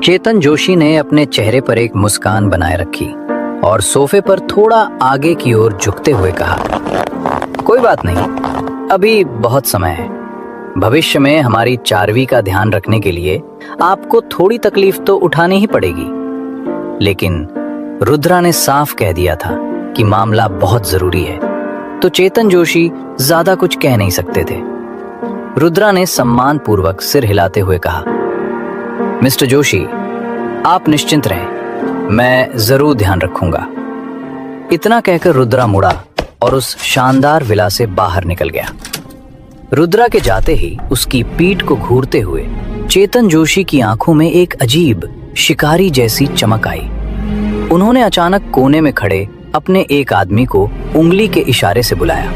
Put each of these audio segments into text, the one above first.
चेतन जोशी ने अपने चेहरे पर एक मुस्कान बनाए रखी और सोफे पर थोड़ा आगे की ओर झुकते हुए कहा, कोई बात नहीं, अभी बहुत समय है। भविष्य में हमारी चारवी का ध्यान रखने के लिए आपको थोड़ी तकलीफ तो उठानी ही पड़ेगी। लेकिन रुद्रा ने साफ कह दिया था कि मामला बहुत जरूरी है, तो चेतन जोशी ज्यादा कुछ कह नहीं सकते थे। रुद्रा ने सम्मानपूर्वक सिर हिलाते हुए कहा, मिस्टर जोशी, आप निश्चिंत रहें, मैं जरूर ध्यान रखूंगा। इतना कहकर रुद्रा मुड़ा और उस शानदार विला से बाहर निकल गया। रुद्रा के जाते ही उसकी पीठ को घूरते हुए चेतन जोशी की आंखों में एक अजीब शिकारी जैसी चमक आई। उन्होंने अचानक कोने में खड़े अपने एक आदमी को उंगली के इशारे से बुलाया।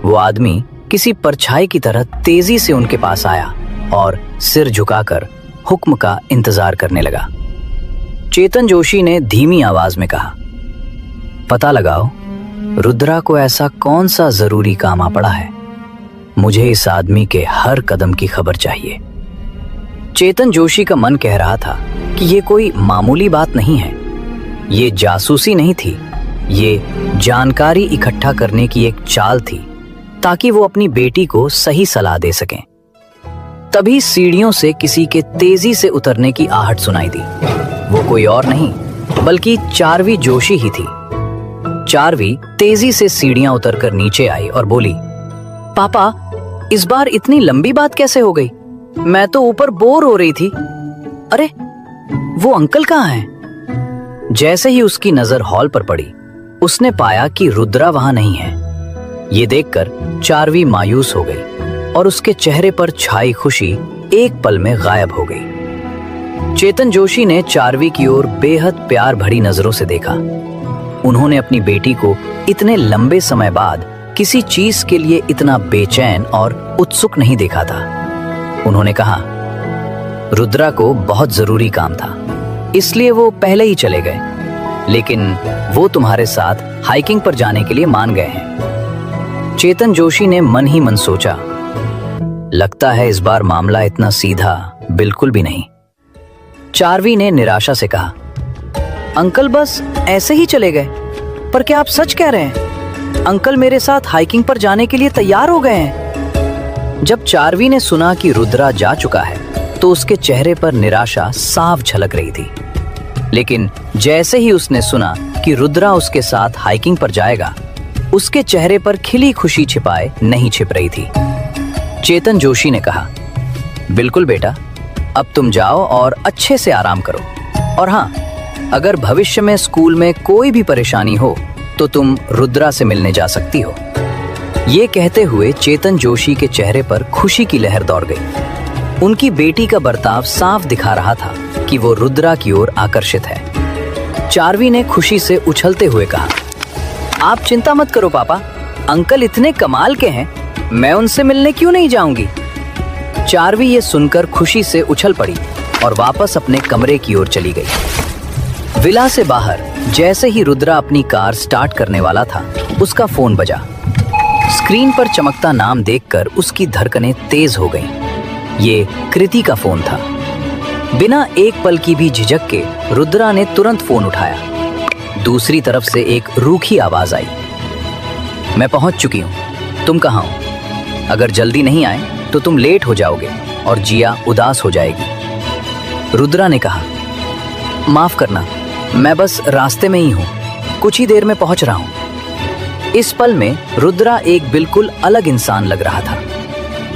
वो आदमी किसी परछाई की तरह तेजी से उनके पास आया और सिर झुकाकर हुक्म का इंतजार करने लगा। चेतन जोशी ने धीमी आवाज में कहा, पता लगाओ रुद्रा को ऐसा कौन सा जरूरी काम आ पड़ा है। मुझे इस आदमी के हर कदम की खबर चाहिए। चेतन जोशी का मन कह रहा था कि ये कोई मामूली बात नहीं है, ये जासूसी नहीं थी, ये जानकारी इकट्ठा करने की एक चाल थी ताकि वो अपनी बेटी को सही सलाह दे सकें। तभी सीढ़ियों से किसी के तेजी से उतरने की आहट सुनाई दी। वो कोई और नहीं बल्कि चारवी जोशी ही थी। चारवी तेजी से सीढ़ियां उतरकर नीचे आई और बोली, पापा, इस बार इतनी लंबी बात कैसे हो गई? मैं तो ऊपर बोर हो रही थी। अरे, वो अंकल कहाँ हैं? जैसे ही उसकी नजर हॉल पर पड़ी, उसने पाया कि रुद्रा वहां नहीं है। ये देखकर चारवी मायूस हो गई और उसके चेहरे पर छाई खुशी एक पल में गायब हो गई। चेतन जोशी ने चारवी की ओर बेहद प्यार भरी नजरों से देखा। उन्होंने अपनी बेटी को इतने लंबे समय बाद किसी चीज के लिए इतना बेचैन और उत्सुक नहीं देखा था। उन्होंने कहा, रुद्रा को बहुत जरूरी काम था, इसलिए वो पहले ही चले गए, लेकिन वो तुम्हारे साथ हाइकिंग पर जाने के लिए मान गए हैं। चेतन जोशी ने मन ही मन सोचा, लगता है इस बार मामला इतना सीधा बिल्कुल भी नहीं। चारवी ने निराशा से कहा, अंकल बस ऐसे ही चले गए, पर क्या आप सच कह रहे हैं? अंकल मेरे साथ हाइकिंग पर जाने के लिए तैयार हो गए हैं। जब चारवी ने सुना कि रुद्रा जा चुका है तो उसके चेहरे पर निराशा साफ झलक रही थी। लेकिन जैसे ही उसने सुना कि रुद्रा उसके साथ हाइकिंग पर जाएगा, उसके चेहरे पर खिली खुशी छिपाए नहीं छिप रही थी। चेतन जोशी ने कहा, बिल्कुल बेटा, अब तुम जाओ और अच्छे से आराम करो। और हाँ, अगर भविष्य में स्कूल में कोई भी परेशानी हो तो तुम रुद्रा से मिलने जा सकती हो। ये कहते हुए चेतन जोशी के चेहरे पर खुशी की लहर दौड़ गई। उनकी बेटी का बर्ताव साफ दिखा रहा था कि वो रुद्रा की ओर आकर्षित है। चारवी ने खुशी से उछलते हुए कहा, आप चिंता मत करो पापा, अंकल इतने कमाल के हैं, मैं उनसे मिलने क्यों नहीं जाऊंगी। चारवी ये सुनकर खुशी से उछल पड़ी और वापस अपने कमरे की ओर चली गई। विला से बाहर जैसे ही रुद्रा अपनी कार स्टार्ट करने वाला था, उसका फोन बजा। स्क्रीन पर चमकता नाम देखकर उसकी धड़कनें तेज हो गईं। ये कृति का फोन था। बिना एक पल की भी झिझक के रुद्रा ने तुरंत फोन उठाया। दूसरी तरफ से एक रूखी आवाज आई, मैं पहुंच चुकी हूं, तुम कहां हो? अगर जल्दी नहीं आए तो तुम लेट हो जाओगे और जिया उदास हो जाएगी। रुद्रा ने कहा, माफ करना, मैं बस रास्ते में ही हूं, कुछ ही देर में पहुंच रहा हूं। इस पल में रुद्रा एक बिल्कुल अलग इंसान लग रहा था।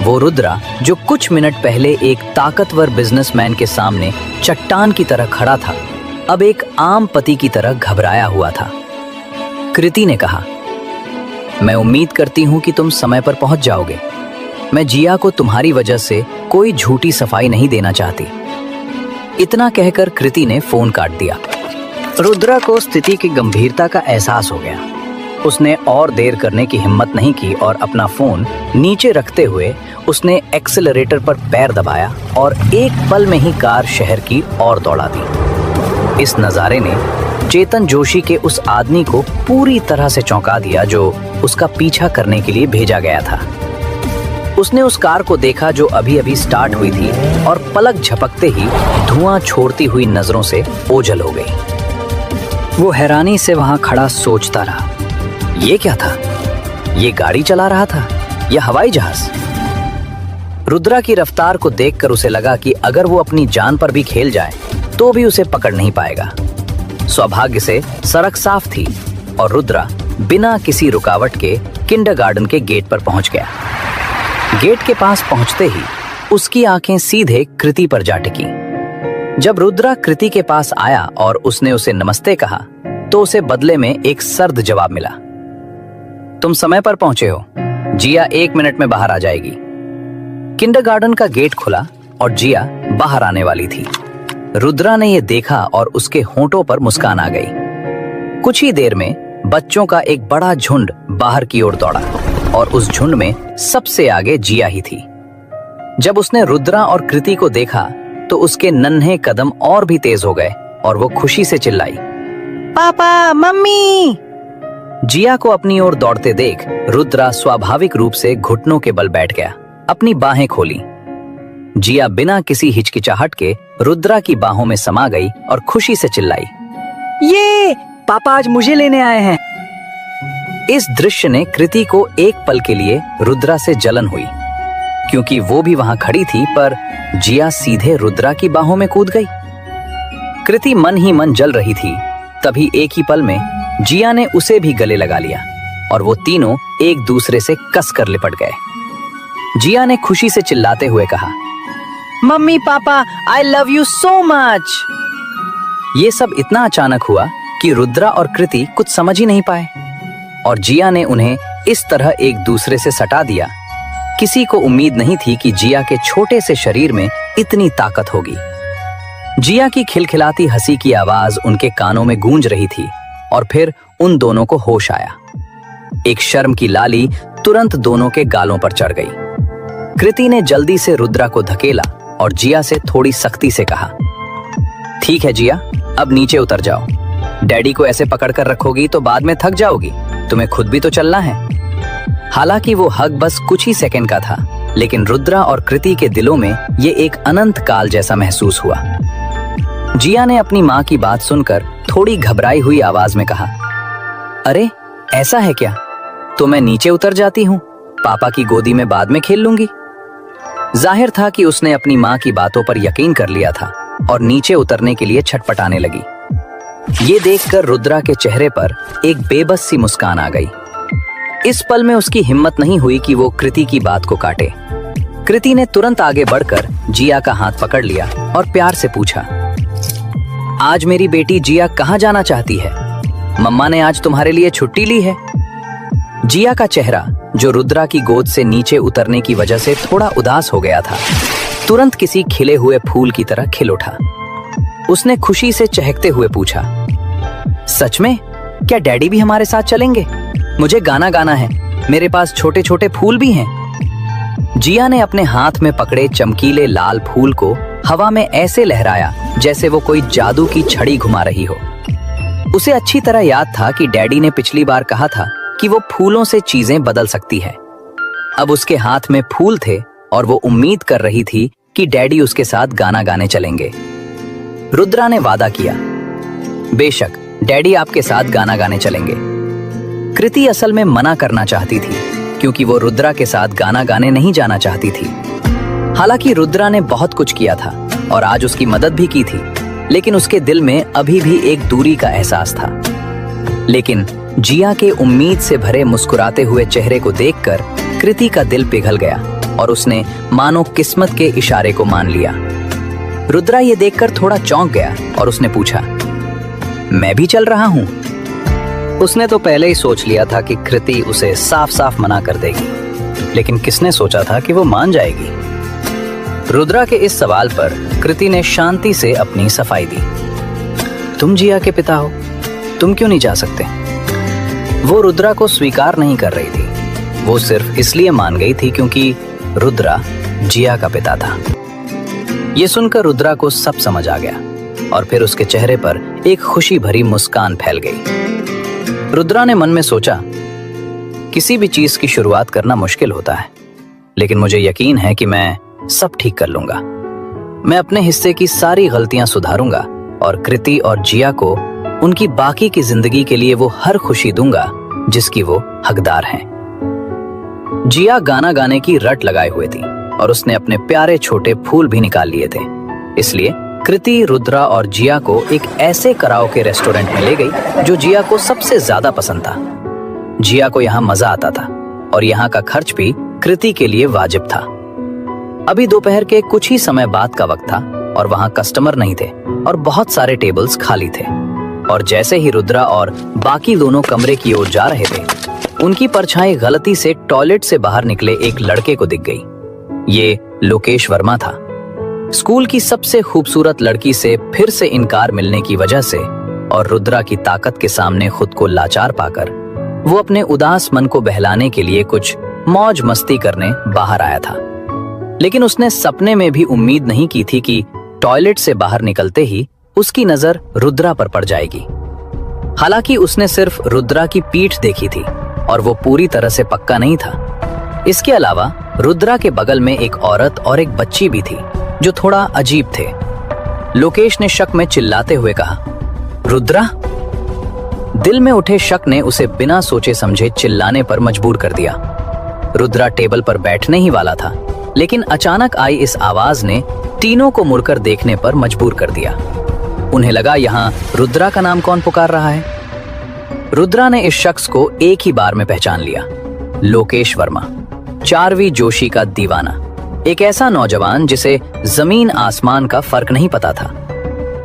वो रुद्रा जो कुछ मिनट पहले एक ताकतवर बिजनेसमैन के सामने चट्टान की तरह खड़ा था, अब एक आम पति की तरह घबराया हुआ था। कृति ने कहा, मैं उम्मीद करती हूं कि तुम समय पर पहुंच जाओगे। मैं जिया को तुम्हारी वजह से कोई झूठी सफाई नहीं देना चाहती। इतना कहकर कृति ने फोन काट दिया। रुद्रा को स्थिति की गंभीरता का एहसास हो गया। उसने और देर करने की हिम्मत नहीं की और अपना फोन नीचे रखते हुए उसने एक्सेलरेटर पर पैर दबाया और एक पल में ही कार शहर की ओर दौड़ा दी। इस नजारे ने चेतन जोशी के उस आदमी को पूरी तरह से चौंका दिया जो उसका पीछा करने के लिए भेजा गया था। उसने उस कार को देखा जो अभी अभी स्टार्ट हुई थी और पलक झपकते ही धुआं छोड़ती हुई नजरों से ओझल हो गई। वो हैरानी से वहां खड़ा सोचता रहा, ये क्या था? ये गाड़ी चला रहा था या हवाई जहाज? रुद्रा की रफ्तार को देखकर उसे लगा कि अगर वो अपनी जान पर भी खेल जाए तो भी उसे पकड़ नहीं पाएगा। सौभाग्य से सड़क साफ थी और रुद्रा बिना किसी रुकावट के किंडरगार्टन के गेट पर पहुंच गया। गेट के पास पहुंचते ही उसकी आंखें सीधे कृति पर जा टिकी। जब रुद्रा कृति के पास आया और उसने उसे नमस्ते कहा तो उसे बदले में एक सर्द जवाब मिला। तुम समय पर पहुंचे हो, जिया 1 मिनट में बाहर आ जाएगी। किंडरगार्टन का गेट खुला और जिया बाहर आने वाली थी। रुद्रा ने यह देखा और उसके होंठों पर मुस्कान आ गई। कुछ ही देर में बच्चों का एक बड़ा झुंड बाहर की ओर दौड़ा और उस झुंड में सबसे आगे जिया ही थी। जब उसने रुद्रा और कृति को देखा तो उसके नन्हे कदम और भी तेज हो गए और वो खुशी से चिल्लाई, पापा, मम्मी। जिया को अपनी ओर दौड़ते देख रुद्रा स्वाभाविक रूप से घुटनों के बल बैठ गया, अपनी बाहें खोली। जिया बिना किसी हिचकिचाहट के रुद्रा की बाहों में समा गई और खुशी से चिल्लाई, ये पापा आज मुझे लेने आए हैं। इस दृश्य ने कृति को एक पल के लिए रुद्रा से जलन हुई, क्योंकि वो भी वहां खड़ी थी, पर जिया सीधे रुद्रा की बाहों में कूद गई। कृति मन ही मन जल रही थी। तभी एक ही पल में जिया ने उसे भी गले लगा लिया और वो तीनों एक दूसरे से कसकर लिपट गए। जिया ने खुशी से चिल्लाते हुए कहा, मम्मी, पापा, I love you so much. ये सब इतना अचानक हुआ कि रुद्रा और कृति कुछ समझ ही नहीं पाए और जिया ने उन्हें इस तरह एक दूसरे से सटा दिया। किसी को उम्मीद नहीं थी कि जिया के छोटे से शरीर में इतनी ताकत होगी। जिया की खिलखिलाती हंसी की आवाज उनके कानों में गूंज रही थी और फिर उन दोनों को होश आया। एक शर्म की लाली तुरंत दोनों के गालों पर चढ़ गई। कृति ने जल्दी से रुद्रा को धकेला और जिया से थोड़ी सख्ती से कहा, ठीक है जिया, अब नीचे उतर जाओ। डैडी को ऐसे पकड़ कर रखोगी तो बाद में थक जाओगी, तुम्हें खुद भी तो चलना है। हालांकि वो हक बस कुछ ही सेकंड का था, लेकिन रुद्रा और कृति के दिलों में ये एक अनंत काल जैसा महसूस हुआ। जिया ने अपनी माँ की बात सुनकर थोड़ी घबराई हुई आवाज में कहा, अरे ऐसा है क्या? तो मैं नीचे उतर जाती हूँ, पापा की गोदी में बाद में खेल लूंगी। जाहिर था कि उसने अपनी माँ की बातों पर यकीन कर लिया था और नीचे उतरने के लिए छटपटाने लगी। ये देखकर रुद्रा के चेहरे पर एक बेबस सी मुस्कान आ गई। इस पल में उसकी हिम्मत नहीं हुई कि वो कृति की बात को काटे। कृति ने तुरंत आगे बढ़कर जिया का हाथ पकड़ लिया और प्यार से पूछा, आज मेरी बेटी जिया कहाँ जाना चाहती है? मम्मा ने आज तुम्हारे लिए छुट्टी ली है। जिया का चेहरा, जो रुद्रा की गोद से नीचे उतरने की वजह से थोड़ा उदास हो गया था, तुरंत किसी खिले हुए फूल की तरह खिल उठा। उसने खुशी से चहकते हुए पूछा, सच में? क्या डैडी भी हमारे साथ चलेंगे? मुझे गाना गाना है, मेरे पास छोटे छोटे फूल भी हैं। जिया ने अपने हाथ में पकड़े चमकीले लाल फूल को हवा में ऐसे लहराया जैसे वो कोई जादू की छड़ी घुमा रही हो। उसे अच्छी तरह याद था कि डैडी ने पिछली बार कहा था कि वो फूलों से चीजें बदल सकती है। अब उसके हाथ में फूल थे और वो उम्मीद कर रही थी कि डैडी उसके साथ गाना गाने चलेंगे। रुद्रा ने वादा किया, बेशक डैडी आपके साथ गाना गाने चलेंगे। कृति असल में मना करना चाहती थी, क्योंकि वो रुद्रा के साथ गाना गाने नहीं जाना चाहती थी। हालांकि रुद्रा ने बहुत कुछ किया था और आज उसकी मदद भी की थी, लेकिन उसके दिल में अभी भी एक दूरी का एहसास था। लेकिन जिया के उम्मीद से भरे मुस्कुराते हुए चेहरे को देखकर कृति का दिल पिघल गया और उसने मानो किस्मत के इशारे को मान लिया। रुद्रा ये देखकर थोड़ा चौंक गया और उसने पूछा, मैं भी चल रहा हूँ? उसने तो पहले ही सोच लिया था कि कृति उसे साफ साफ मना कर देगी, लेकिन किसने सोचा था कि वो मान जाएगी। रुद्रा के इस सवाल पर कृति ने शांति से अपनी सफाई दी। तुम जिया के पिता हो, तुम क्यों नहीं जा सकते? वो रुद्रा को स्वीकार नहीं कर रही थी, वो सिर्फ इसलिए मान गई थी क्योंकि रुद्रा जिया का पिता था। ये सुनकर रुद्रा को सब समझ आ गया और फिर उसके चेहरे पर एक खुशी भरी मुस्कान फैल गई। रुद्रा ने मन में सोचा, किसी भी चीज की शुरुआत करना मुश्किल होता है, लेकिन मुझे यकीन है कि मैं सब ठीक कर लूंगा। मैं अपने हिस्से की सारी गलतियां सुधारूंगा और कृति और जिया को उनकी बाकी की जिंदगी के लिए वो हर खुशी दूंगा जिसकी वो हकदार हैं। जिया गाना गाने की रट लगाए हुए थी और उसने अपने प्यारे छोटे फूल भी निकाल लिए थे। इसलिए कृति, रुद्रा और जिया को एक ऐसे कराओके रेस्टोरेंट में ले गई जो जिया को सबसे ज्यादा पसंद था। जिया को यहाँ मजा आता था और यहाँ का खर्च भी कृति के लिए वाजिब था। अभी दोपहर के कुछ ही समय बाद का वक्त था और वहां कस्टमर नहीं थे और बहुत सारे टेबल्स खाली थे। और जैसे ही रुद्रा और बाकी दोनों कमरे की ओर जा रहे थे, उनकी परछाई गलती से टॉयलेट से बाहर निकले एक लड़के को दिख गई। ये लोकेश वर्मा था। स्कूल की सबसे खूबसूरत लड़की से फिर से इनकार मिलने की वजह से और रुद्रा की ताकत के सामने खुद को लाचार पाकर वो अपने उदास मन को बहलाने के लिए कुछ मौज मस्ती करने बाहर आया था। लेकिन उसने सपने में भी उम्मीद नहीं की थी कि टॉयलेट से बाहर निकलते ही उसकी नजर रुद्रा पर पड़ जाएगी। हालांकि उसने सिर्फ रुद्रा की पीठ देखी थी और वो पूरी तरह से पक्का नहीं था। इसके अलावा रुद्रा के बगल में एक औरत और एक बच्ची भी थी जो थोड़ा अजीब थे। लोकेश ने शक में चिल्लाते हुए कहा, रुद्रा। दिल में उठे शक ने उसे बिना सोचे समझे चिल्लाने पर मजबूर कर दिया। रुद्रा टेबल पर बैठने ही वाला था, लेकिन अचानक आई इस आवाज ने तीनों को मुड़कर देखने पर मजबूर कर दिया। उन्हें लगा यहाँ रुद्रा का नाम कौन पुकार रहा है। रुद्रा ने इस शख्स को एक ही बार में पहचान लिया। लोकेश वर्मा, चारवी जोशी का दीवाना, एक ऐसा नौजवान जिसे जमीन आसमान का फर्क नहीं पता था।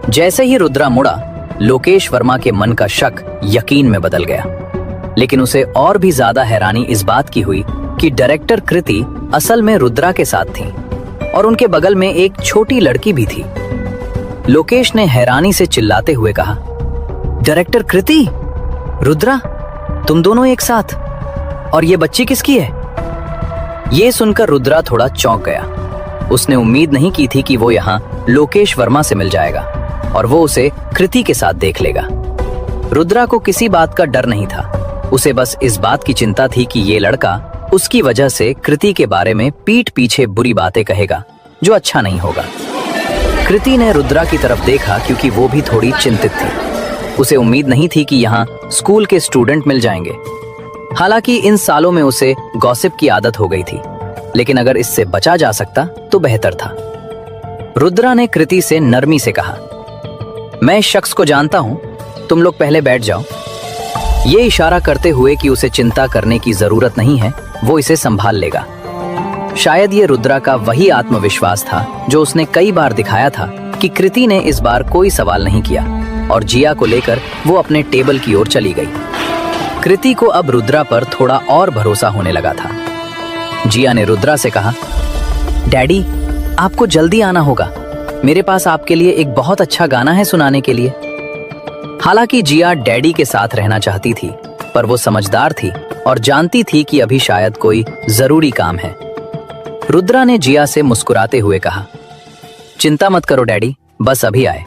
जैसे ही रुद्रा मुड़ा, लोकेश वर्मा के मन का शक यकीन में बदल गया। लेकिन उसे और भी ज्यादा हैरानी इस बात की हुई कि डायरेक्टर कृति असल में रुद्रा के साथ थी और उनके बगल में एक छोटी लड़की भी थी। लोकेश ने हैरानी से चिल्लाते हुए कहा, डायरेक्टर कृति, रुद्रा, तुम दोनों एक साथ? और ये बच्ची किसकी है? ये सुनकर रुद्रा थोड़ा चौंक गया। उसने उम्मीद नहीं की थी कि वो यहाँ लोकेश वर्मा से मिल जाएगा और वो उसे कृति के साथ देख लेगा। रुद्रा को किसी बात का डर नहीं था। उसे बस इस बात की चिंता थी कि ये लड़का उसकी वजह से कृति के बारे में पीठ पीछे बुरी बातें कहेगा, जो अच्छा नहीं होगा। कृति ने रुद्रा की तरफ देखा क्योंकि वो भी थोड़ी चिंतित थी। उसे उम्मीद नहीं थी कि यहाँ स्कूल के स्टूडेंट मिल जाएंगे। हालांकि इन सालों में उसे गॉसिप की आदत हो गई थी, लेकिन अगर इससे बचा जा सकता तो बेहतर था। रुद्रा ने कृति से नरमी से कहा, मैं इस शख्स को जानता हूं, तुम लोग पहले बैठ जाओ। ये इशारा करते हुए कि उसे चिंता करने की जरूरत नहीं है, वो इसे संभाल लेगा। शायद ये रुद्रा का वही आत्मविश्वास था जो उसने कई बार दिखाया था कि कृति ने इस बार कोई सवाल नहीं किया और जिया को लेकर वो अपने टेबल की ओर चली गई। कृति को अब रुद्रा पर थोड़ा और भरोसा होने लगा था। जिया ने रुद्रा से कहा, डैडी, आपको जल्दी आना होगा, मेरे पास आपके लिए एक बहुत अच्छा गाना है सुनाने के लिए। हालांकि जिया डैडी के साथ रहना चाहती थी, पर वो समझदार थी और जानती थी कि अभी शायद कोई जरूरी काम है। रुद्रा ने जिया से मुस्कुराते हुए कहा, चिंता मत करो डैडी, बस अभी आए,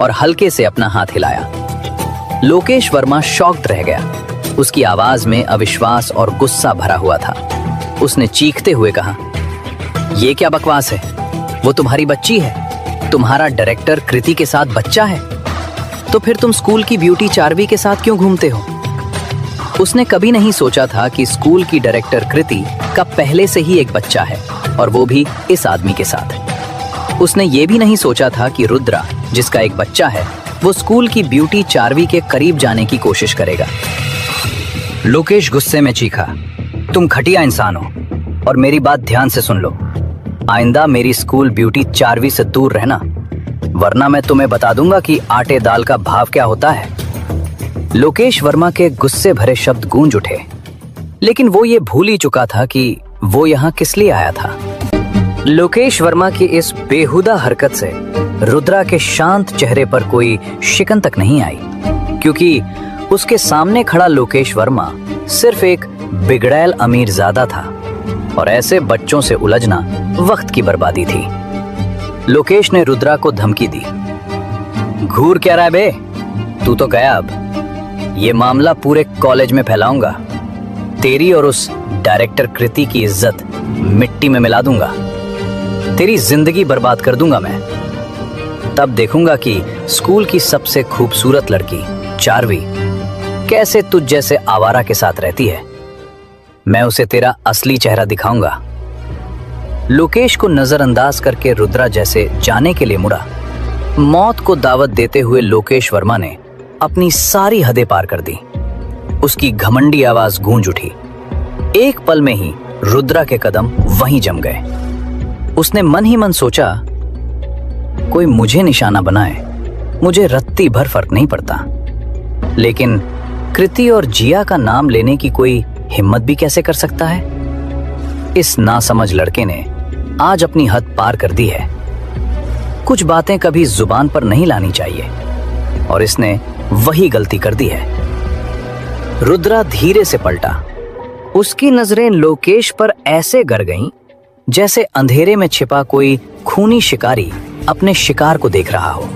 और हल्के से अपना हाथ हिलाया। लोकेश वर्मा शॉक्ड रह गया। उसकी आवाज में अविश्वास और गुस्सा भरा हुआ था। उसने चीखते हुए कहा, ये क्या बकवास है? वो तुम्हारी बच्ची है। तुम्हारा डायरेक्टर कृति के साथ बच्चा है, तो फिर तुम स्कूल की ब्यूटी चारवी के साथ क्यों घूमते हो? उसने कभी नहीं सोचा था कि स्कूल की डायरेक्टर कृति का पहले से ही एक बच्चा है, और वो भी इस आदमी के साथ। उसने ये भी नहीं सोचा था कि रुद्रा, जिसका एक बच्चा है, वो स्कूल की ब्यूटी चारवी के करीब जाने की कोशिश करेगा। लोकेश गुस्से में चीखा, तुम घटिया इंसान हो और मेरी बात ध्यान से सुन लो। आइंदा मेरी स्कूल ब्यूटी चारवी से दूर रहना, वरना मैं तुम्हें बता दूंगा कि आटे दाल का भाव क्या होता है। लोकेश वर्मा के गुस्से भरे शब्द गूंज उठे, लेकिन वो ये भूल ही चुका था कि वो यहाँ किस लिए आया था। लोकेश वर्मा की इस बेहुदा हरकत से रुद्रा के शांत चेहरे पर कोई शिकन तक नहीं आई, क्योंकि उसके सामने खड़ा लोकेश वर्मा सिर्फ एक बिगड़ैल अमीरजादा था और ऐसे बच्चों से उलझना वक्त की बर्बादी थी। लोकेश ने रुद्रा को धमकी दी, घूर क्या रहा है बे? तू तो गया, अब ये मामला पूरे कॉलेज में फैलाऊंगा। तेरी और उस डायरेक्टर कृति की इज्जत मिट्टी में मिला दूंगा। तेरी जिंदगी बर्बाद कर दूंगा मैं। तब देखूंगा कि स्कूल की सबसे खूबसूरत लड़की चार्वी कैसे तुझ जैसे आवारा के साथ रहती है। मैं उसे तेरा असली चेहरा दिखाऊंगा। लोकेश को नजरअंदाज करके रुद्रा जैसे जाने के लिए मुड़ा। मौत को दावत देते हुए लोकेश वर्मा ने अपनी सारी हदें पार कर दी। उसकी घमंडी आवाज गूंज उठी। एक पल में ही रुद्रा के कदम वहीं जम गए। उसने मन ही मन सोचा, कोई मुझे निशाना बनाए, मुझे रत्ती भर फर्क नहीं पड़ता, लेकिन कृति और जिया का नाम लेने की कोई हिम्मत भी कैसे कर सकता है। इस नासमझ लड़के ने आज अपनी हद पार कर दी है। कुछ बातें कभी जुबान पर नहीं लानी चाहिए, और इसने वही गलती कर दी है। रुद्रा धीरे से पलटा। उसकी नजरें लोकेश पर ऐसे गर गईं जैसे अंधेरे में छिपा कोई खूनी शिकारी अपने शिकार को देख रहा हो।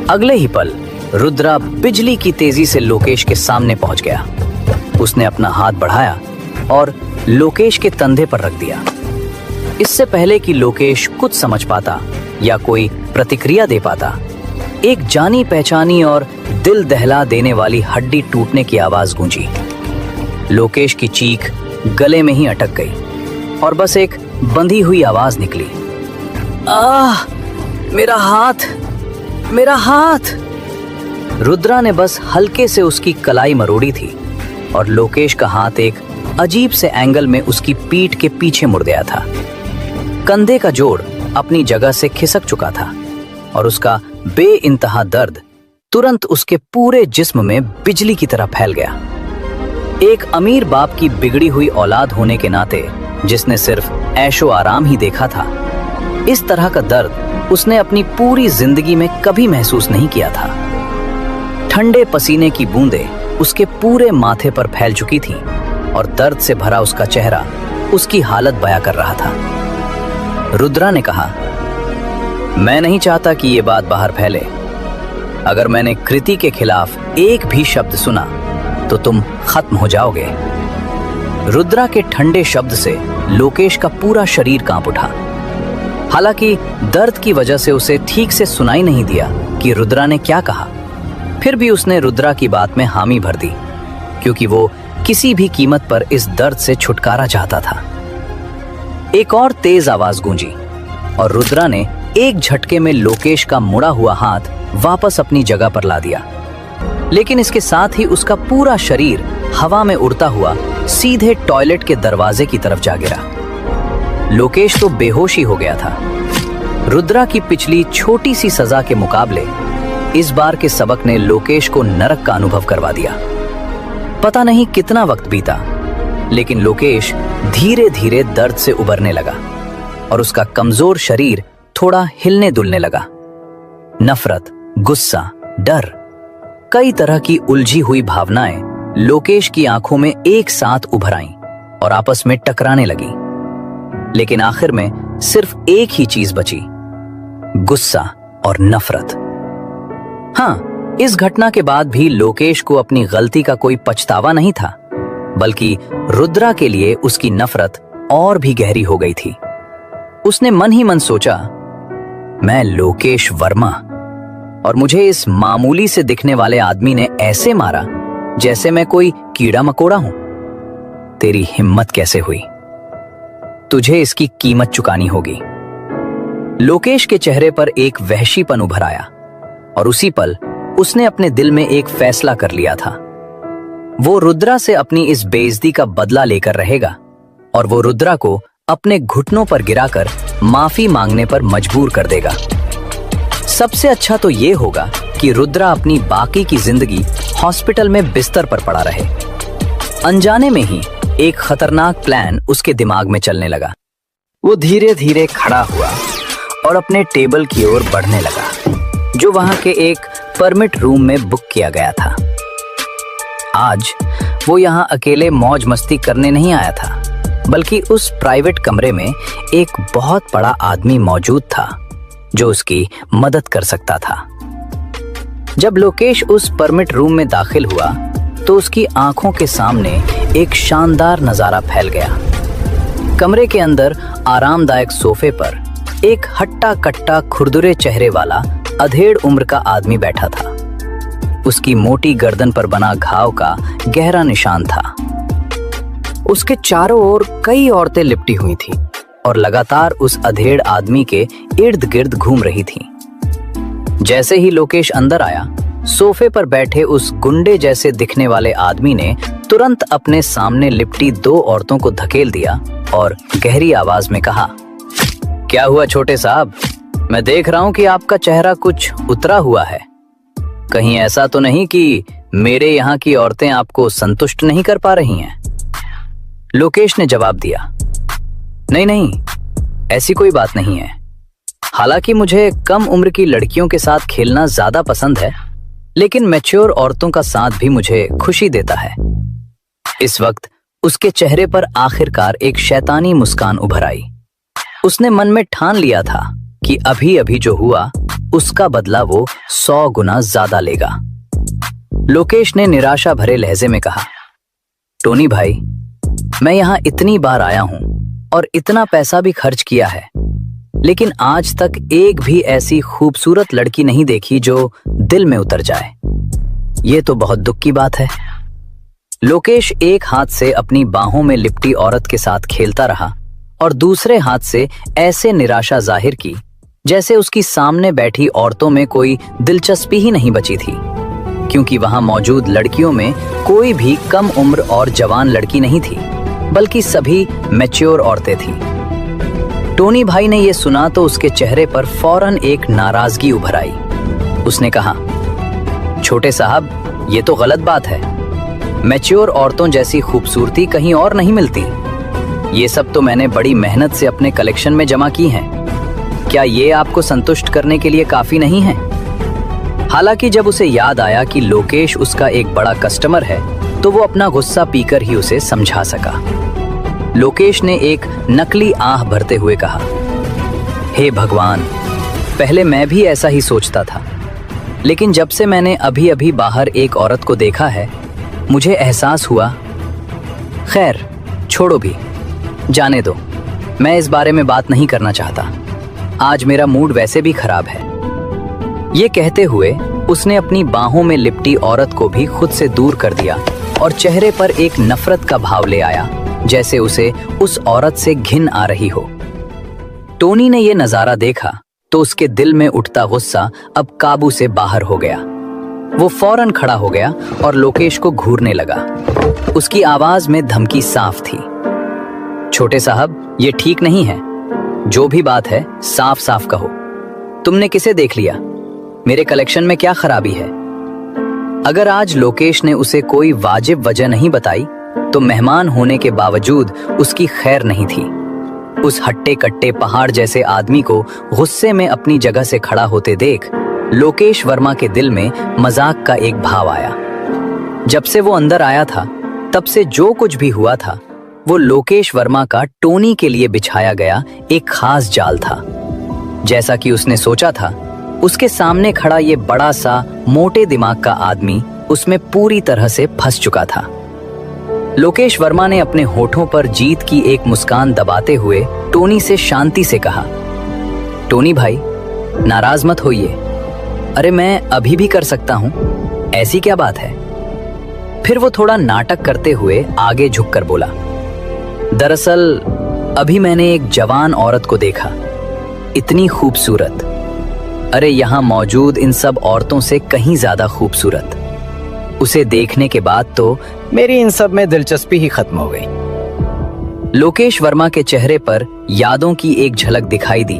अगले ही पल रुद्रा बिजली की तेजी से लोकेश के सामने पहुंच गया। उसने अपना हाथ बढ़ाया और लोकेश के कंधे पर रख दिया। इससे पहले कि लोकेश कुछ समझ पाता या कोई प्रतिक्रिया दे पाता, एक जानी पहचानी और दिल दहला देने वाली हड्डी टूटने की आवाज गूंजी। लोकेश की चीख गले में ही अटक गई और बस एक बंधी हुई आवाज निकली, आह, मेरा हाथ, मेरा हाथ। रुद्रा ने बस हल्के से उसकी कलाई मरोड़ी थी और लोकेश का हाथ एक अजीब से एंगल में उसकी पीठ के पीछे मुड़ गया था। कंधे का जोड़ अपनी जगह से खिसक चुका था और उसका बेइंतहा दर्द तुरंत उसके पूरे जिस्म में बिजली की तरह फैल गया। एक अमीर बाप की बिगड़ी हुई औलाद होने के नाते जिसने सिर्फ ऐशो आराम ही देखा था, इस तरह का दर्द उसने अपनी पूरी जिंदगी में कभी महसूस नहीं किया था। ठंडे पसीने की बूंदें उसके पूरे माथे पर फैल चुकी थीं और दर्द से भरा उसका चेहरा उसकी हालत बयां कर रहा था। रुद्रा ने कहा, मैं नहीं चाहता कि ये बात बाहर फैले। अगर मैंने कृति के खिलाफ एक भी शब्द सुना तो तुम खत्म हो जाओगे। रुद्रा के ठंडे शब्द से लोकेश का पूरा शरीर कांप उठा। हालांकि दर्द की वजह से उसे ठीक से सुनाई नहीं दिया कि रुद्रा ने क्या कहा। फिर भी उसने रुद्रा की बात में हामी भर दी, क्योंकि वो किसी भी कीमत पर इस दर्द से छुटकारा चाहता था। एक और तेज आवाज गूंजी और रुद्रा ने एक झटके में लोकेश का मुड़ा हुआ हाथ वापस अपनी जगह पर ला दिया। लेकिन इसके साथ ही उसका पूरा शरीर हवा में उड़ता हुआ सीधे टॉयलेट के दरवाजे की तरफ जा गिरा। लोकेश तो बेहोश ही हो गया था। रुद्रा की पिछली छोटी सी सजा के मुकाबले इस बार के सबक ने लोकेश को नरक का अनुभव करवा दिया। पता नहीं कितना वक्त बीता, लेकिन लोकेश धीरे धीरे दर्द से उबरने लगा और उसका कमजोर शरीर थोड़ा हिलने डुलने लगा। नफरत, गुस्सा, डर, कई तरह की उलझी हुई भावनाएं लोकेश की आंखों में एक साथ उभर आईं और आपस में टकराने लगी। लेकिन आखिर में सिर्फ एक ही चीज बची, गुस्सा और नफरत। हाँ, इस घटना के बाद भी लोकेश को अपनी गलती का कोई पछतावा नहीं था, बल्कि रुद्रा के लिए उसकी नफरत और भी गहरी हो गई थी। उसने मन ही मन सोचा, मैं लोकेश वर्मा, और मुझे इस मामूली से दिखने वाले आदमी ने ऐसे मारा जैसे मैं कोई कीड़ा मकोड़ा हूं। तेरी हिम्मत कैसे हुई? तुझे इसकी कीमत चुकानी होगी। लोकेश के चेहरे पर एक वहशीपन उभर आया और उसी पल उसने अपने दिल में एक फैसला कर लिया था। वो रुद्रा से अपनी इस बेइज्जती का बदला लेकर रहेगा और वो रुद्रा को अपने घुटनों पर गिराकर माफी मांगने पर मजबूर कर देगा। सबसे अच्छा तो ये होगा कि रुद्रा अपनी बाकी की जिंदगी हॉस्पिटल में बिस्तर पर पड़ा रहे। अनजाने में ही एक खतरनाक प्लान उसके दिमाग में चलने लगा। वो धीरे धीरे खड़ा हुआ और अपने टेबल की ओर बढ़ने लगा, जो वहां के एक परमिट रूम में बुक किया गया था। आज वो यहां अकेले मौज मस्ती करने नहीं आया था, बल्कि उस प्राइवेट कमरे में एक बहुत बड़ा आदमी मौजूद था जो उसकी मदद कर सकता था। जब लोकेश उस परमिट रूम में दाखिल हुआ तो उसकी आंखों के सामने एक शानदार नजारा फैल गया। कमरे के अंदर आरामदायक सोफे पर एक हट्टा कट्टा खुरदुरे चेहरे वाला अधेड़ उम्र का आदमी बैठा था। उसकी मोटी गर्दन पर बना घाव का गहरा निशान था। उसके चारों ओर कई औरतें लिपटी हुई थीं और लगातार उस अधेड़ आदमी के इर्द गिर्द घूम रही थीं। जैसे ही लोकेश अंदर आया, सोफे पर बैठे उस गुंडे जैसे दिखने वाले आदमी ने तुरंत अपने सामने लिपटी दो औरतों को धकेल दिया और गहरी आवाज में कहा, क्या हुआ छोटे साहब? मैं देख रहा हूं कि आपका चेहरा कुछ उतरा हुआ है। कहीं ऐसा तो नहीं कि मेरे यहाँ की औरतें आपको संतुष्ट नहीं कर पा रही हैं? लोकेश ने जवाब दिया, नहीं नहीं, ऐसी कोई बात नहीं है। हालांकि मुझे कम उम्र की लड़कियों के साथ खेलना ज्यादा पसंद है, लेकिन मैच्योर औरतों का साथ भी मुझे खुशी देता है। इस वक्त उसके चेहरे पर आखिरकार एक शैतानी मुस्कान उभर आई। उसने मन में ठान लिया था कि अभी अभी जो हुआ उसका बदला वो 100 गुना ज्यादा लेगा। लोकेश ने निराशा भरे लहजे में कहा, टोनी भाई, मैं यहाँ इतनी बार आया हूं और इतना पैसा भी खर्च किया है, लेकिन आज तक एक भी ऐसी खूबसूरत लड़की नहीं देखी जो दिल में उतर जाए। ये तो बहुत दुख की बात है। लोकेश एक हाथ से अपनी बाहों में लिपटी औरत के साथ खेलता रहा और दूसरे हाथ से ऐसे निराशा जाहिर की जैसे उसकी सामने बैठी औरतों में कोई दिलचस्पी ही नहीं बची थी, क्योंकि वहां मौजूद लड़कियों में कोई भी कम उम्र और जवान लड़की नहीं थी, बल्कि सभी मैच्योर औरतें थीं। टोनी भाई ने यह सुना तो उसके चेहरे पर फौरन एक नाराजगी उभर आई। उसने कहा, छोटे साहब, ये तो गलत बात है। मैच्योर औरतों जैसी खूबसूरती कहीं और नहीं मिलती। ये सब तो मैंने बड़ी मेहनत से अपने कलेक्शन में जमा की हैं। क्या ये आपको संतुष्ट करने के लिए काफी नहीं है? हालांकि जब उसे याद आया कि लोकेश उसका एक बड़ा कस्टमर है, तो वो अपना गुस्सा पीकर ही उसे समझा सका। लोकेश ने एक नकली आह भरते हुए कहा, हे भगवान, पहले मैं भी ऐसा ही सोचता था, लेकिन जब से मैंने अभी अभी बाहर एक औरत को देखा है, मुझे एहसास हुआ। खैर, छोड़ो भी, जाने दो, मैं इस बारे में बात नहीं करना चाहता। आज मेरा मूड वैसे भी खराब है। ये कहते हुए उसने अपनी बाहों में लिपटी औरत को भी खुद से दूर कर दिया और चेहरे पर एक नफरत का भाव ले आया, जैसे उसे उस औरत से घिन आ रही हो। टोनी ने यह नजारा देखा तो उसके दिल में उठता गुस्सा अब काबू से बाहर हो गया। वो फौरन खड़ा हो गया और लोकेश को घूरने लगा। उसकी आवाज में धमकी साफ थी, छोटे साहब, ये ठीक नहीं है। जो भी बात है साफ साफ कहो। तुमने किसे देख लिया? मेरे कलेक्शन में क्या खराबी है? अगर आज लोकेश ने उसे कोई वाजिब वजह नहीं बताई तो मेहमान होने के बावजूद उसकी खैर नहीं थी। उस हट्टे कट्टे पहाड़ जैसे आदमी को गुस्से में अपनी जगह से खड़ा होते देख लोकेश वर्मा के दिल में मजाक का एक भाव आया। जब से वो अंदर आया था, तब से जो कुछ भी हुआ था वो लोकेश वर्मा का टोनी के लिए बिछाया गया एक खास जाल था। जैसा कि उसने सोचा था, उसके सामने खड़ा ये बड़ा सा मोटे दिमाग का आदमी उसमें पूरी तरह से फंस चुका था। लोकेश वर्मा ने अपने होठों पर जीत की एक मुस्कान दबाते हुए टोनी से शांति से कहा, टोनी भाई, नाराज मत होइए। अरे मैं अभी भी कर सकता हूं, ऐसी क्या बात है? फिर वो थोड़ा नाटक करते हुए आगे झुककर बोला, दरअसल अभी मैंने एक जवान औरत को देखा, इतनी खूबसूरत, अरे यहां मौजूद इन सब औरतों से कहीं ज्यादा खूबसूरत। उसे देखने के बाद तो मेरी इन सब में दिलचस्पी ही खत्म हो गई। लोकेश वर्मा के चेहरे पर यादों की एक झलक दिखाई दी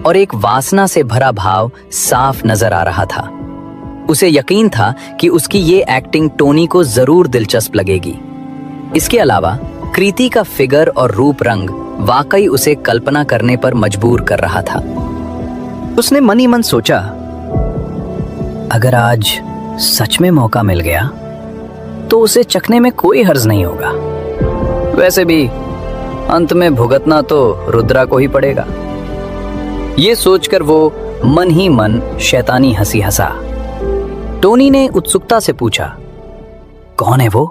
और एक वासना से भरा भाव साफ नजर आ रहा था। उसे यकीन था कि उसकी ये एक्टिंग टोनी को जरूर दिलचस्प लगेगी। इसके अलावा कृति का फिगर और रूप रंग वाकई उसे कल्पना करने पर मजबूर कर रहा था। उसने मन ही मन सोचा, अगर आज सच में मौका मिल गया तो उसे चखने में कोई हर्ज नहीं होगा। वैसे भी अंत में भुगतना तो रुद्रा को ही पड़ेगा। ये सोचकर वो मन ही मन शैतानी हंसी हंसा। टोनी ने उत्सुकता से पूछा, कौन है वो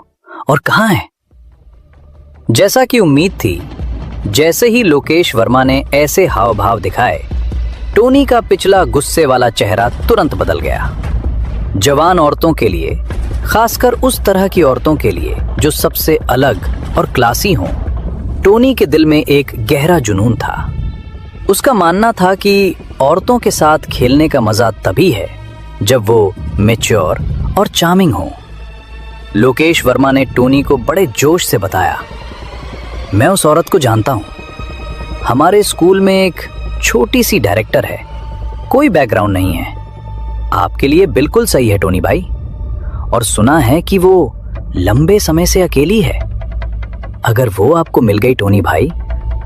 और कहां है? जैसा कि उम्मीद थी, जैसे ही लोकेश वर्मा ने ऐसे हाव भाव दिखाए, टोनी का पिछला गुस्से वाला चेहरा तुरंत बदल गया। जवान औरतों के लिए, खासकर उस तरह की औरतों के लिए जो सबसे अलग और क्लासी हों, टोनी के दिल में एक गहरा जुनून था। उसका मानना था कि औरतों के साथ खेलने का मजा तभी है जब वो मैच्योर और चार्मिंग हो। लोकेश वर्मा ने टोनी को बड़े जोश से बताया, मैं उस औरत को जानता हूं। हमारे स्कूल में एक छोटी सी डायरेक्टर है, कोई बैकग्राउंड नहीं है। आपके लिए बिल्कुल सही है टोनी भाई। और सुना है कि वो लंबे समय से अकेली है। अगर वो आपको मिल गई टोनी भाई,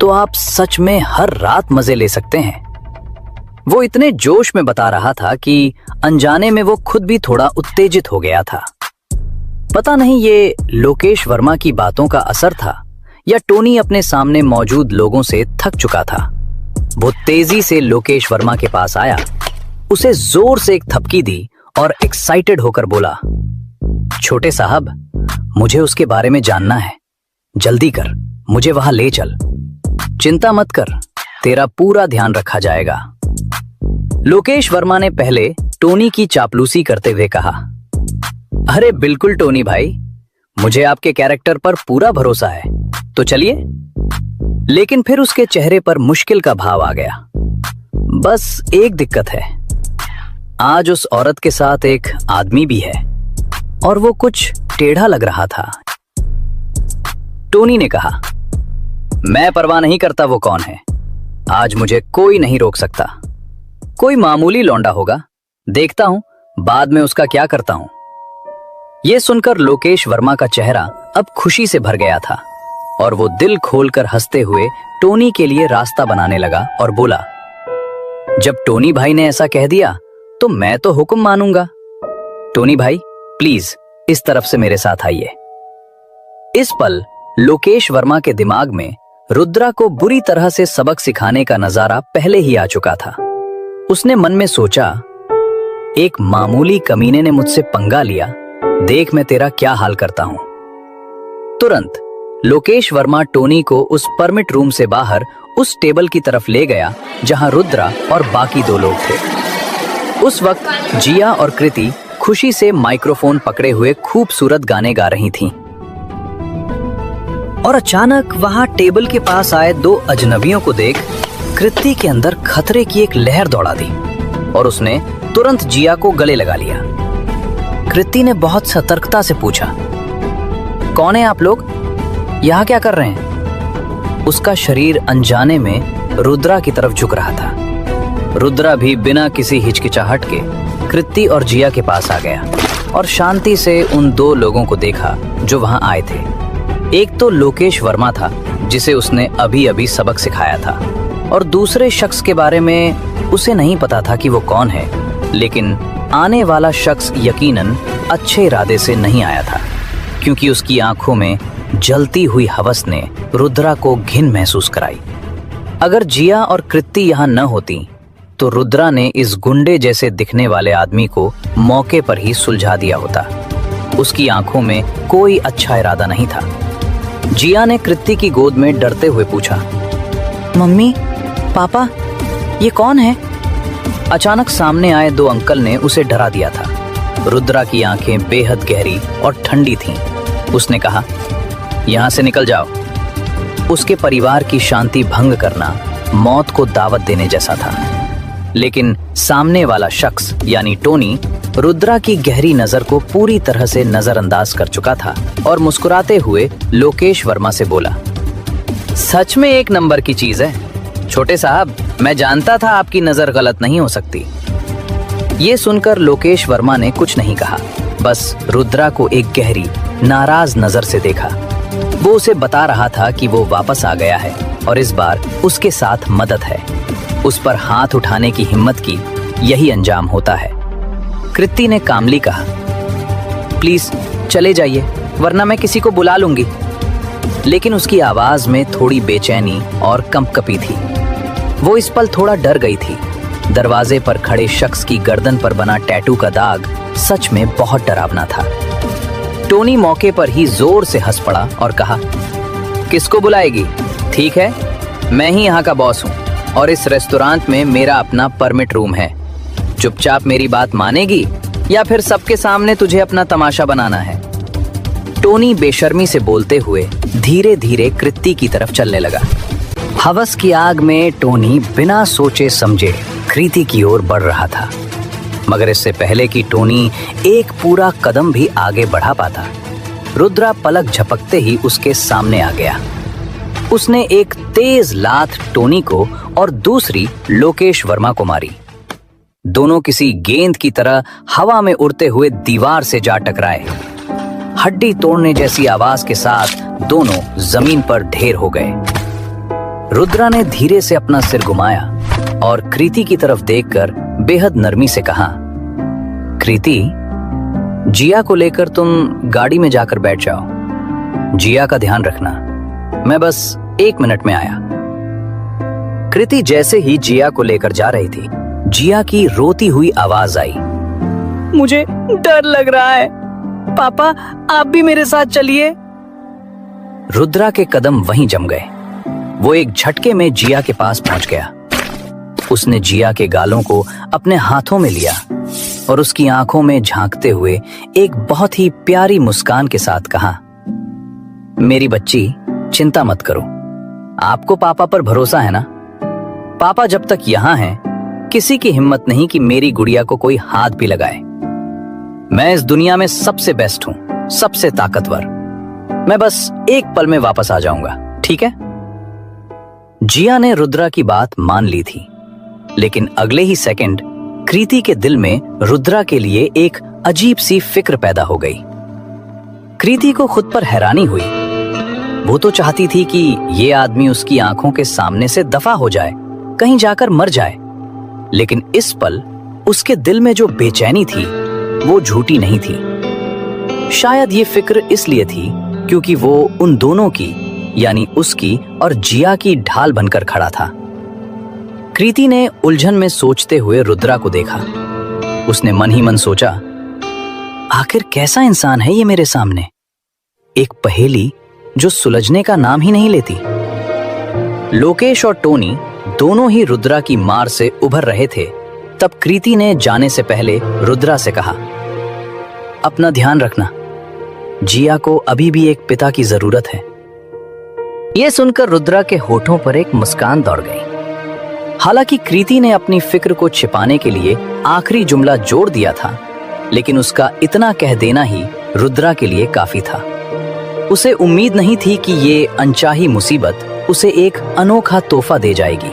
तो आप सच में हर रात मजे ले सकते हैं। वो इतने जोश में बता रहा था कि अनजाने में वो खुद भी थोड़ा उत्तेजित हो गया था। पता नहीं ये लोकेश वर्मा की बातों का असर था या टोनी अपने सामने मौजूद लोगों से थक चुका था। वो तेजी से लोकेश वर्मा के पास आया, उसे जोर से एक थपकी दी और एक्साइटेड होकर बोला, छोटे साहब, मुझे उसके बारे में जानना है। जल्दी कर, मुझे वहां ले चल। चिंता मत कर, तेरा पूरा ध्यान रखा जाएगा। लोकेश वर्मा ने पहले टोनी की चापलूसी करते हुए कहा, अरे बिल्कुल टोनी भाई, मुझे आपके कैरेक्टर पर पूरा भरोसा है, तो चलिए। लेकिन फिर उसके चेहरे पर मुश्किल का भाव आ गया। बस एक दिक्कत है, आज उस औरत के साथ एक आदमी भी है और वो कुछ टेढ़ा लग रहा था। टोनी ने कहा, मैं परवाह नहीं करता वो कौन है, आज मुझे कोई नहीं रोक सकता। कोई मामूली लौंडा होगा, देखता हूं बाद में उसका क्या करता हूं। यह सुनकर लोकेश वर्मा का चेहरा अब खुशी से भर गया था और वो दिल खोलकर हंसते हुए टोनी के लिए रास्ता बनाने लगा और बोला, जब टोनी भाई ने ऐसा कह दिया तो मैं तो हुक्म मानूंगा। टोनी भाई प्लीज इस तरफ से मेरे साथ आइए। इस पल लोकेश वर्मा के दिमाग में रुद्रा को बुरी तरह से सबक सिखाने का नजारा पहले ही आ चुका था। उसने मन में सोचा, एक मामूली कमीने ने मुझसे पंगा लिया, देख मैं तेरा क्या हाल करता हूं। तुरंत लोकेश वर्मा टोनी को उस परमिट रूम से बाहर उस टेबल की तरफ ले गया जहां रुद्रा और बाकी दो लोग थे। उस वक्त जिया और कृति खुशी से माइक्रोफोन पकड़े हुए खूबसूरत गाने गा रही थीं। और अचानक वहां टेबल के पास आए दो अजनबियों को देख कृति के अंदर खतरे की एक लहर दौड़ा दी और उसने तुरंत जिया को गले लगा लिया। कृति ने बहुत सतर्कता से पूछा, कौन है आप लोग, यहाँ क्या कर रहे हैं? उसका शरीर अनजाने में रुद्रा की तरफ झुक रहा था। रुद्रा भी बिना किसी हिचकिचाहट के कृति और जिया के पास आ गया और शांति से उन दो लोगों को देखा जो वहां आए थे। एक तो लोकेश वर्मा था जिसे उसने अभी अभी सबक सिखाया था, और दूसरे शख्स के बारे में उसे नहीं पता था कि वो कौन है, लेकिन आने वाला शख्स यकीनन अच्छे इरादे से नहीं आया था, क्योंकि उसकी आंखों में जलती हुई हवस ने रुद्रा को घिन महसूस कराई। अगर जिया और कृति यहाँ न होती तो रुद्रा ने इस गुंडे जैसे दिखने वाले आदमी को मौके पर ही सुलझा दिया होता। उसकी आंखों में कोई अच्छा इरादा नहीं था। जिया ने कृति की गोद में डरते हुए पूछा, मम्मी, पापा, ये कौन है? अचानक सामने आए दो अंकल ने उसे डरा दिया था। रुद्रा की आंखें बेहद गहरी और ठंडी थीं। उसने कहा, यहाँ से निकल जाओ। उसके परिवार की शांति भंग करना मौत को दावत देने जैसा था। लेकिन सामने वाला शख्स यानी टोनी रुद्रा की गहरी नजर को पूरी तरह से नजरअंदाज कर चुका था और मुस्कुराते हुए लोकेश वर्मा से बोला, सच में एक नंबर की चीज है छोटे साहब, मैं जानता था आपकी नजर गलत नहीं हो सकती। ये सुनकर लोकेश वर्मा ने कुछ नहीं कहा, बस रुद्रा को एक गहरी नाराज नजर से देखा। वो उसे बता रहा था कि वो वापस आ गया है और इस बार उसके साथ मदद है। उस पर हाथ उठाने की हिम्मत की यही अंजाम होता है। कृति ने कामली कहा, प्लीज चले जाइए वरना मैं किसी को बुला लूंगी। लेकिन उसकी आवाज में थोड़ी बेचैनी और कंपकपी थी। वो इस पल थोड़ा डर गई थी। दरवाजे पर खड़े शख्स की गर्दन पर बना टैटू का दाग सच में बहुत डरावना था। टोनी मौके पर ही जोर से हंस पड़ा और कहा, किसको बुलाएगी? ठीक है, मैं ही यहाँ का बॉस हूँ और इस रेस्टोरेंट में मेरा अपना परमिट रूम है। चुपचाप मेरी बात मानेगी या फिर सबके सामने तुझे अपना तमाशा बनाना है? टोनी बेशर्मी से बोलते हुए धीरे धीरे कृति की तरफ चलने लगा। हवस की आग में टोनी बिना सोचे समझे कृति की ओर बढ़ रहा था, मगर इससे पहले कि टोनी एक पूरा कदम भी आगे बढ़ा पाता, रुद्रा पलक झपकते ही उसके सामने आ गया। उसने एक तेज लात टोनी को और दूसरी लोकेश वर्मा को मारी। दोनों किसी गेंद की तरह हवा में उड़ते हुए दीवार से जा टकराए। हड्डी तोड़ने जैसी आवाज के साथ दोनों जमीन पर ढेर हो गए। रुद्रा ने धीरे से अपना सिर घुमाया और कृति की तरफ देखकर बेहद नरमी से कहा, कृति, जिया को लेकर तुम गाड़ी में जाकर बैठ जाओ। जिया का ध्यान रखना, मैं बस 1 मिनट में आया। कृति जैसे ही जिया को लेकर जा रही थी, जिया की रोती हुई आवाज आई, मुझे डर लग रहा है, पापा आप भी मेरे साथ चलिए। रुद्रा के कदम वहीं जम गए। वो एक झटके में जिया के पास पहुंच गया। उसने जिया के गालों को अपने हाथों में लिया और उसकी आंखों में झांकते हुए एक बहुत ही प्यारी मुस्कान के साथ कहा, मेरी बच्ची, चिंता मत करो, आपको पापा पर भरोसा है ना? पापा जब तक यहां हैं, किसी की हिम्मत नहीं कि मेरी गुड़िया को कोई हाथ भी लगाए। मैं इस दुनिया में सबसे बेस्ट हूं, सबसे ताकतवर। मैं बस एक पल में वापस आ जाऊंगा, ठीक है? जिया ने रुद्रा की बात मान ली थी, लेकिन अगले ही सेकंड कृति के दिल में रुद्रा के लिए एक अजीब सी फिक्र पैदा हो गई। कृति को खुद पर हैरानी हुई। वो तो चाहती थी कि ये आदमी उसकी आंखों के सामने से दफा हो जाए, कहीं जाकर मर जाए, लेकिन इस पल उसके दिल में जो बेचैनी थी वो झूठी नहीं थी। शायद ये फिक्र इसलिए थी क्योंकि वो उन दोनों की, यानी उसकी और जिया की ढाल बनकर खड़ा था। कृति ने उलझन में सोचते हुए रुद्रा को देखा। उसने मन ही मन सोचा, आखिर कैसा इंसान है ये मेरे सामने? एक पहेली जो सुलझने का नाम ही नहीं लेती। लोकेश और टोनी दोनों ही रुद्रा की मार से उभर रहे थे। तब कृति ने जाने से पहले रुद्रा से कहा, अपना ध्यान रखना, जिया को अभी भी एक पिता की जरूरत है। यह सुनकर रुद्रा के होठों पर एक मुस्कान दौड़ गई। हालांकि कृति ने अपनी फिक्र को छिपाने के लिए आखिरी जुमला जोड़ दिया था, लेकिन उसका इतना कह देना ही रुद्रा के लिए काफी था। उसे उम्मीद नहीं थी कि ये अनचाही मुसीबत उसे एक अनोखा तोहफा दे जाएगी।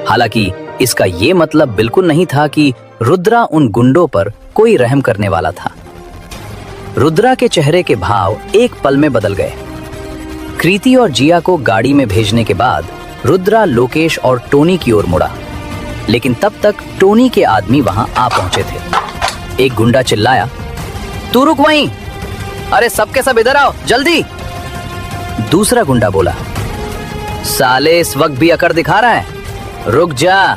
हालांकि इसका ये मतलब बिल्कुल नहीं था कि रुद्रा उन गुंडों पर कोई रहम करने वाला था। रुद्रा के चेहरे के भाव एक पल में बदल गए। कृति और जिया को गाड़ी में भेजने के बाद रुद्रा लोकेश और टोनी की ओर मुड़ा, लेकिन तब तक टोनी के आदमी वहां आ पहुंचे थे। एक गुंडा चिल्लाया, तू रुक वहीं, अरे सबके सब इधर आओ जल्दी। दूसरा गुंडा बोला, साले इस वक्त भी अकड़ दिखा रहा है, रुक जा,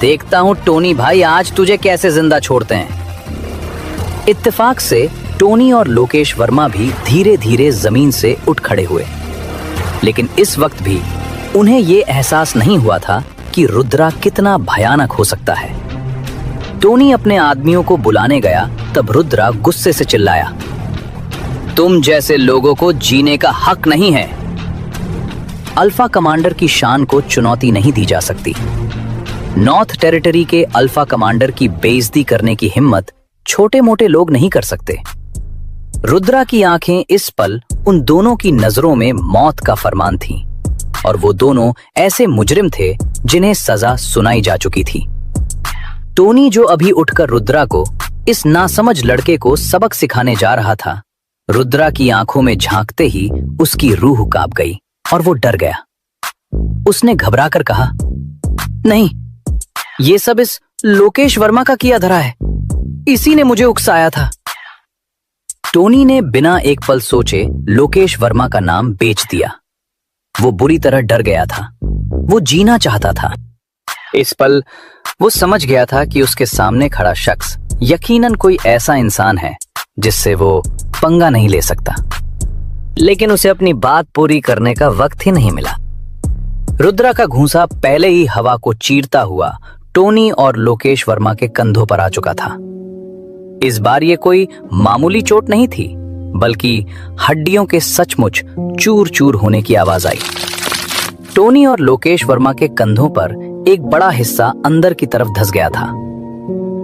देखता हूं टोनी भाई आज तुझे कैसे जिंदा छोड़ते हैं। इत्तेफाक से टोनी और लोकेश वर्मा भी धीरे धीरे जमीन से उठ खड़े हुए, लेकिन इस वक्त भी उन्हें यह एहसास नहीं हुआ था कि रुद्रा कितना भयानक हो सकता है। टोनी अपने आदमियों को बुलाने गया, तब रुद्रा गुस्से से चिल्लाया, तुम जैसे लोगों को जीने का हक नहीं है। अल्फा कमांडर की शान को चुनौती नहीं दी जा सकती। नॉर्थ टेरिटरी के अल्फा कमांडर की बेइज्जती करने की हिम्मत छोटे मोटे लोग नहीं कर सकते। रुद्रा की आंखें इस पल उन दोनों की नजरों में मौत का फरमान थी, और वो दोनों ऐसे मुजरिम थे जिन्हें सजा सुनाई जा चुकी थी। टोनी जो अभी उठकर रुद्रा को, इस नासमझ लड़के को सबक सिखाने जा रहा था, रुद्रा की आंखों में झांकते ही उसकी रूह कांप गई और वो डर गया। उसने घबराकर कहा, नहीं, ये सब इस लोकेश वर्मा का किया धरा है, इसी ने मुझे उकसाया था। टोनी ने बिना एक पल सोचे लोकेश वर्मा का नाम बेच दिया। वो बुरी तरह डर गया था। वो जीना चाहता था। इस पल वो समझ गया था कि उसके सामने खड़ा शख्स यकीनन कोई ऐसा इंसान है जिससे वो पंगा नहीं ले सकता। लेकिन उसे अपनी बात पूरी करने का वक्त ही नहीं मिला। रुद्रा का घूंसा पहले ही हवा को चीरता हुआ टोनी और लोकेश वर्मा के कंधों पर आ चुका था। इस बार ये कोई मामूली चोट नहीं थी, बल्कि हड्डियों के सचमुच चूर चूर होने की आवाज आई। टोनी और लोकेश वर्मा के कंधों पर एक बड़ा हिस्सा अंदर की तरफ धंस गया था।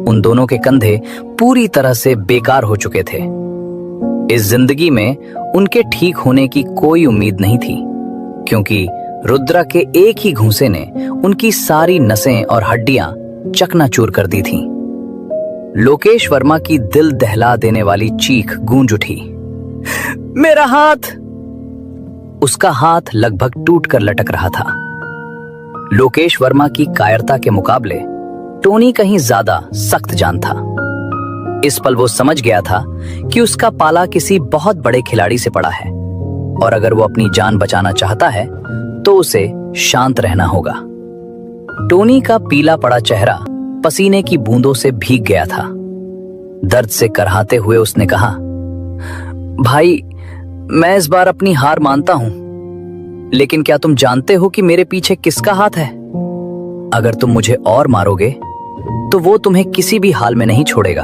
उन दोनों के कंधे पूरी तरह से बेकार हो चुके थे। इस जिंदगी में उनके ठीक होने की कोई उम्मीद नहीं थी, क्योंकि रुद्रा के एक ही घूंसे ने उनकी सारी नसें और हड्डियां चकनाचूर कर दी थीं। लोकेश वर्मा की दिल दहला देने वाली चीख गूंज उठी, मेरा हाथ! उसका हाथ लगभग टूटकर लटक रहा था। लोकेश वर्मा की कायरता के मुकाबले टोनी कहीं ज्यादा सख्त जान था। इस पल वो समझ गया था कि उसका पाला किसी बहुत बड़े खिलाड़ी से पड़ा है, और अगर वो अपनी जान बचाना चाहता है तो उसे शांत रहना होगा। टोनी का पीला पड़ा चेहरा पसीने की बूंदों से भीग गया था। दर्द से करहाते हुए उसने कहा, भाई, मैं इस बार अपनी हार मानता हूं, लेकिन क्या तुम जानते हो कि मेरे पीछे किसका हाथ है? अगर तुम मुझे और मारोगे तो वो तुम्हें किसी भी हाल में नहीं छोड़ेगा।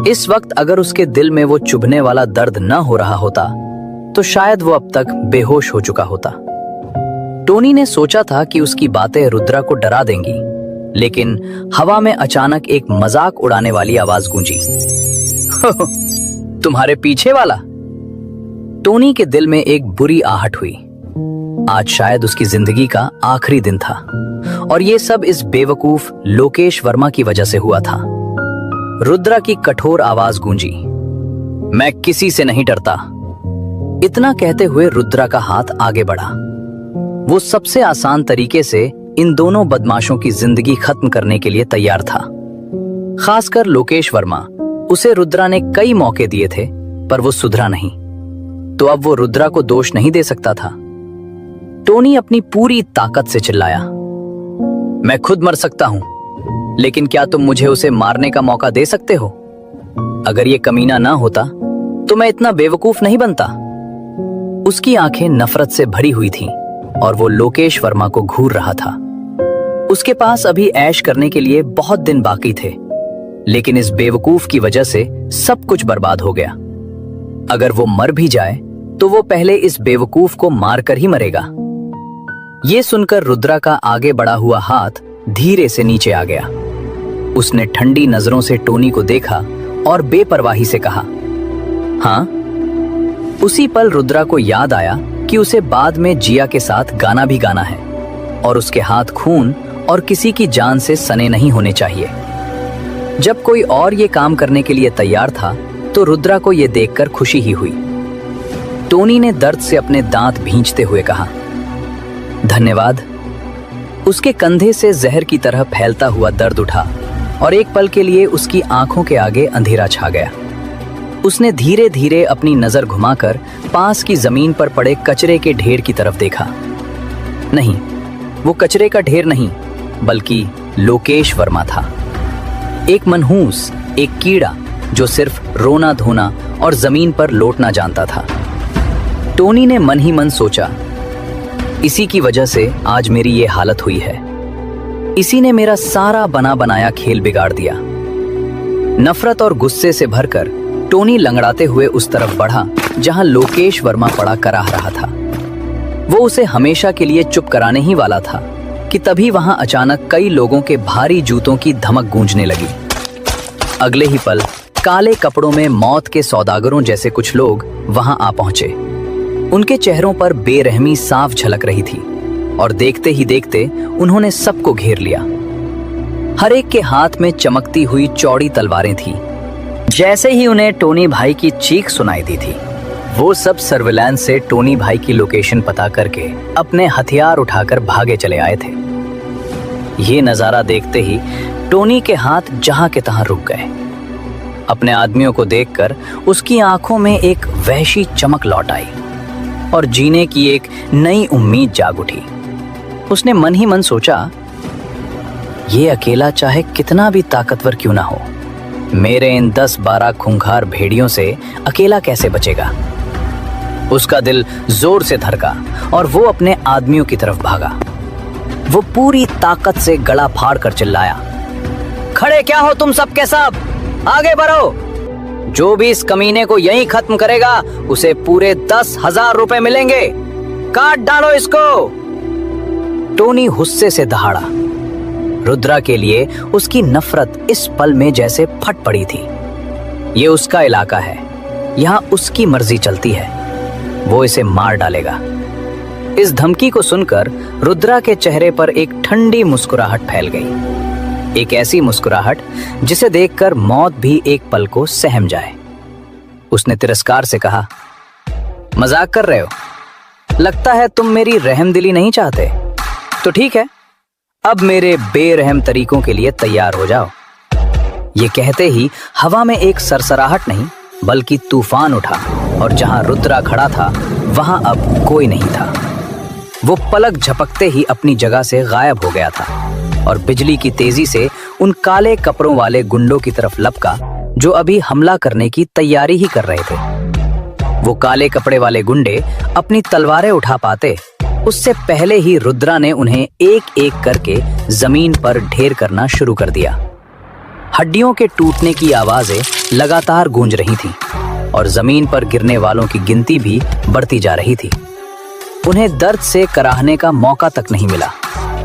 इस वक्त अगर उसके दिल में वो चुभने वाला दर्द न हो रहा होता तो शायद वो अब तक बेहोश हो चुका होता। टोनी ने सोचा था कि उसकी बातें रुद्रा को डरा देंगी, लेकिन हवा में अचानक एक मजाक उड़ाने वाली आवाज गूंजी, तुम्हारे पीछे वाला? टोनी के दिल में एक बुरी आहट हुई। आज शायद उसकी जिंदगी का आखिरी दिन था, और ये सब इस बेवकूफ लोकेश वर्मा की वजह से हुआ था। रुद्रा की कठोर आवाज गूंजी, मैं किसी से नहीं डरता। इतना कहते हुए रुद्रा का हाथ आगे बढ़ा। वो सबसे आसान तरीके से इन दोनों बदमाशों की जिंदगी खत्म करने के लिए तैयार था। खासकर लोकेश वर्मा, उसे रुद्रा ने कई मौके दिए थे, पर वो सुधरा नहीं, तो अब वो रुद्रा को दोष नहीं दे सकता था। टोनी अपनी पूरी ताकत से चिल्लाया, मैं खुद मर सकता हूं, लेकिन क्या तुम मुझे उसे मारने का मौका दे सकते हो? अगर ये कमीना ना होता तो मैं इतना बेवकूफ नहीं बनता। उसकी आंखें नफरत से भरी हुई थीं, और वो लोकेश वर्मा को घूर रहा था। उसके पास अभी ऐश करने के लिए बहुत दिन बाकी थे, लेकिन इस बेवकूफ की वजह से सब कुछ बर्बाद हो गया। अगर वो मर भी जाए तो वो पहले इस बेवकूफ को मारकर ही मरेगा। ये सुनकर रुद्रा का आगे बढ़ा हुआ हाथ धीरे से नीचे आ गया। उसने ठंडी नजरों से टोनी को देखा और बेपरवाही से कहा, हाँ? उसी पल रुद्रा को याद आया कि उसे बाद में जिया के साथ गाना भी गाना है, और उसके हाथ खून और किसी की जान से सने नहीं होने चाहिए। जब कोई और ये काम करने के लिए तैयार था तो रुद्रा को ये देखकर खुशी ही हुई। टोनी ने दर्द से अपने दांत भींचते हुए कहा, धन्यवाद। उसके कंधे से जहर की तरह फैलता हुआ दर्द उठा, और एक पल के लिए उसकी आंखों के आगे अंधेरा छा गया। उसने धीरे धीरे अपनी नजर घुमाकर पास की जमीन पर पड़े कचरे के ढेर की तरफ देखा। नहीं, वो कचरे का ढेर नहीं, बल्कि लोकेश वर्मा था। एक मनहूस, एक कीड़ा जो सिर्फ रोना धोना और जमीन पर लौटना जानता था। टोनी ने मन ही मन सोचा, इसी की वजह से आज मेरी ये हालत हुई है। इसी ने मेरा सारा बना बनाया खेल बिगाड़ दिया। नफरत और गुस्से से भरकर टोनी लंगड़ाते हुए उस तरफ बढ़ा जहां लोकेश वर्मा पड़ा कराह रहा था। वो उसे हमेशा के लिए चुप कराने ही वाला था कि तभी वहां अचानक कई लोगों के भारी जूतों की धमक गूंजने लगी। अगले ही पल काले कपड़ों में मौत के सौदागरों जैसे कुछ लोग वहां आ पहुंचे। उनके चेहरों पर बेरहमी साफ झलक रही थी, और देखते ही देखते उन्होंने सबको घेर लिया। हर एक के हाथ में चमकती हुई चौड़ी तलवारें थी। जैसे ही उन्हें टोनी भाई की चीख सुनाई दी थी, वो सब सर्विलांस से टोनी भाई की लोकेशन पता करके अपने हथियार उठाकर भागे चले आए थे। ये नजारा देखते ही टोनी के हाथ जहां के तहां रुक गए। अपने आदमियों को देखकर उसकी आंखों में एक वहशी चमक लौट आई, और जीने की एक नई उम्मीद जाग उठी। उसने मन ही मन सोचा, ये अकेला चाहे कितना भी ताकतवर क्यों ना हो, मेरे इन 10-12 खूंखार भेड़ियों से अकेला कैसे बचेगा। उसका दिल जोर से धड़का और वो अपने आदमियों की तरफ भागा। वो पूरी ताकत से गला फाड़ कर चिल्लाया, खड़े क्या हो तुम सब के सब, आगे बढ़ो। जो भी इस कमीने को यहीं खत्म करेगा उसे पूरे 10,000 रुपए मिलेंगे। काट डालो इसको। टोनी गुस्से से दहाड़ा। रुद्रा के लिए उसकी नफरत इस पल में जैसे फट पड़ी थी। ये उसका इलाका है, यहाँ उसकी मर्जी चलती है, वो इसे मार डालेगा। इस धमकी को सुनकर रुद्रा के चेहरे पर एक ठंडी मुस्कुराहट फैल गई, एक ऐसी मुस्कुराहट जिसे देखकर मौत भी एक पल को सहम जाए। उसने तिरस्कार से कहा, मजाक कर रहे हो? लगता है तुम मेरी रहमदिली नहीं चाहते। तो ठीक है, अब मेरे बेरहम तरीकों के लिए तैयार हो जाओ। ये कहते ही हवा में एक सरसराहट नहीं बल्कि तूफान उठा और जहां रुद्रा खड़ा था वहां अब कोई नहीं था। वो पलक झपकते ही अपनी जगह से गायब हो गया था और बिजली की तेजी से उन काले कपड़ों वाले गुंडों की तरफ लपका जो अभी हमला करने की तैयारी ही कर रहे थे। वो काले कपड़े वाले गुंडे अपनी तलवारें उठा पाते उससे पहले ही रुद्रा ने उन्हें एक एक करके जमीन पर ढेर करना शुरू कर दिया। हड्डियों के टूटने की आवाजें लगातार गूंज रही थीं और जमीन पर गिरने वालों की गिनती भी बढ़ती जा रही थी। उन्हें दर्द से कराहने का मौका तक नहीं मिला।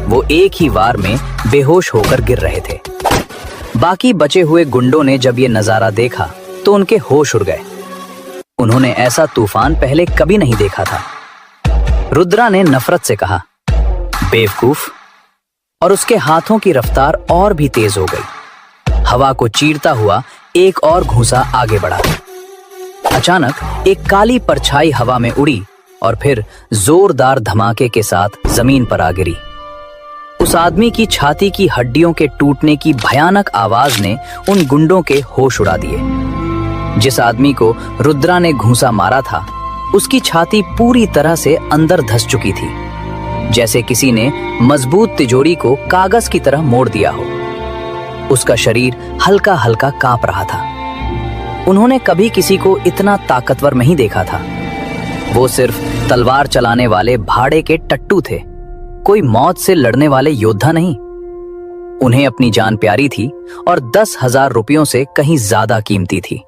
वो एक ही वार में बेहोश होकर गिर रहे थे। बाकी बचे हुए गुंडों ने जब ये नजारा देखा तो उनके होश उड़ गए। उन्होंने ऐसा तूफान पहले कभी नहीं देखा था। रुद्रा ने नफरत से कहा, बेवकूफ, और उसके हाथों की रफ्तार और भी तेज हो गई। हवा को चीरता हुआ एक और घूंसा आगे बढ़ा। अचानक एक काली परछाई हवा में उड़ी और फिर जोरदार धमाके के साथ जमीन पर आ गिरी। उस आदमी की छाती की हड्डियों के टूटने की भयानक आवाज ने उन गुंडों के होश उड़ा दिए। जिस आदमी को रुद्रा ने घूंसा मारा था उसकी छाती पूरी तरह से अंदर धंस चुकी थी, जैसे किसी ने मजबूत तिजोरी को कागज की तरह मोड़ दिया हो। उसका शरीर हल्का हल्का कांप रहा था। उन्होंने कभी किसी को इतना ताकतवर नहीं देखा था। वो सिर्फ तलवार चलाने वाले भाड़े के टट्टू थे, कोई मौत से लड़ने वाले योद्धा नहीं। उन्हें अपनी जान प्यारी थी और 10,000 रुपयों से कहीं ज्यादा कीमती थी।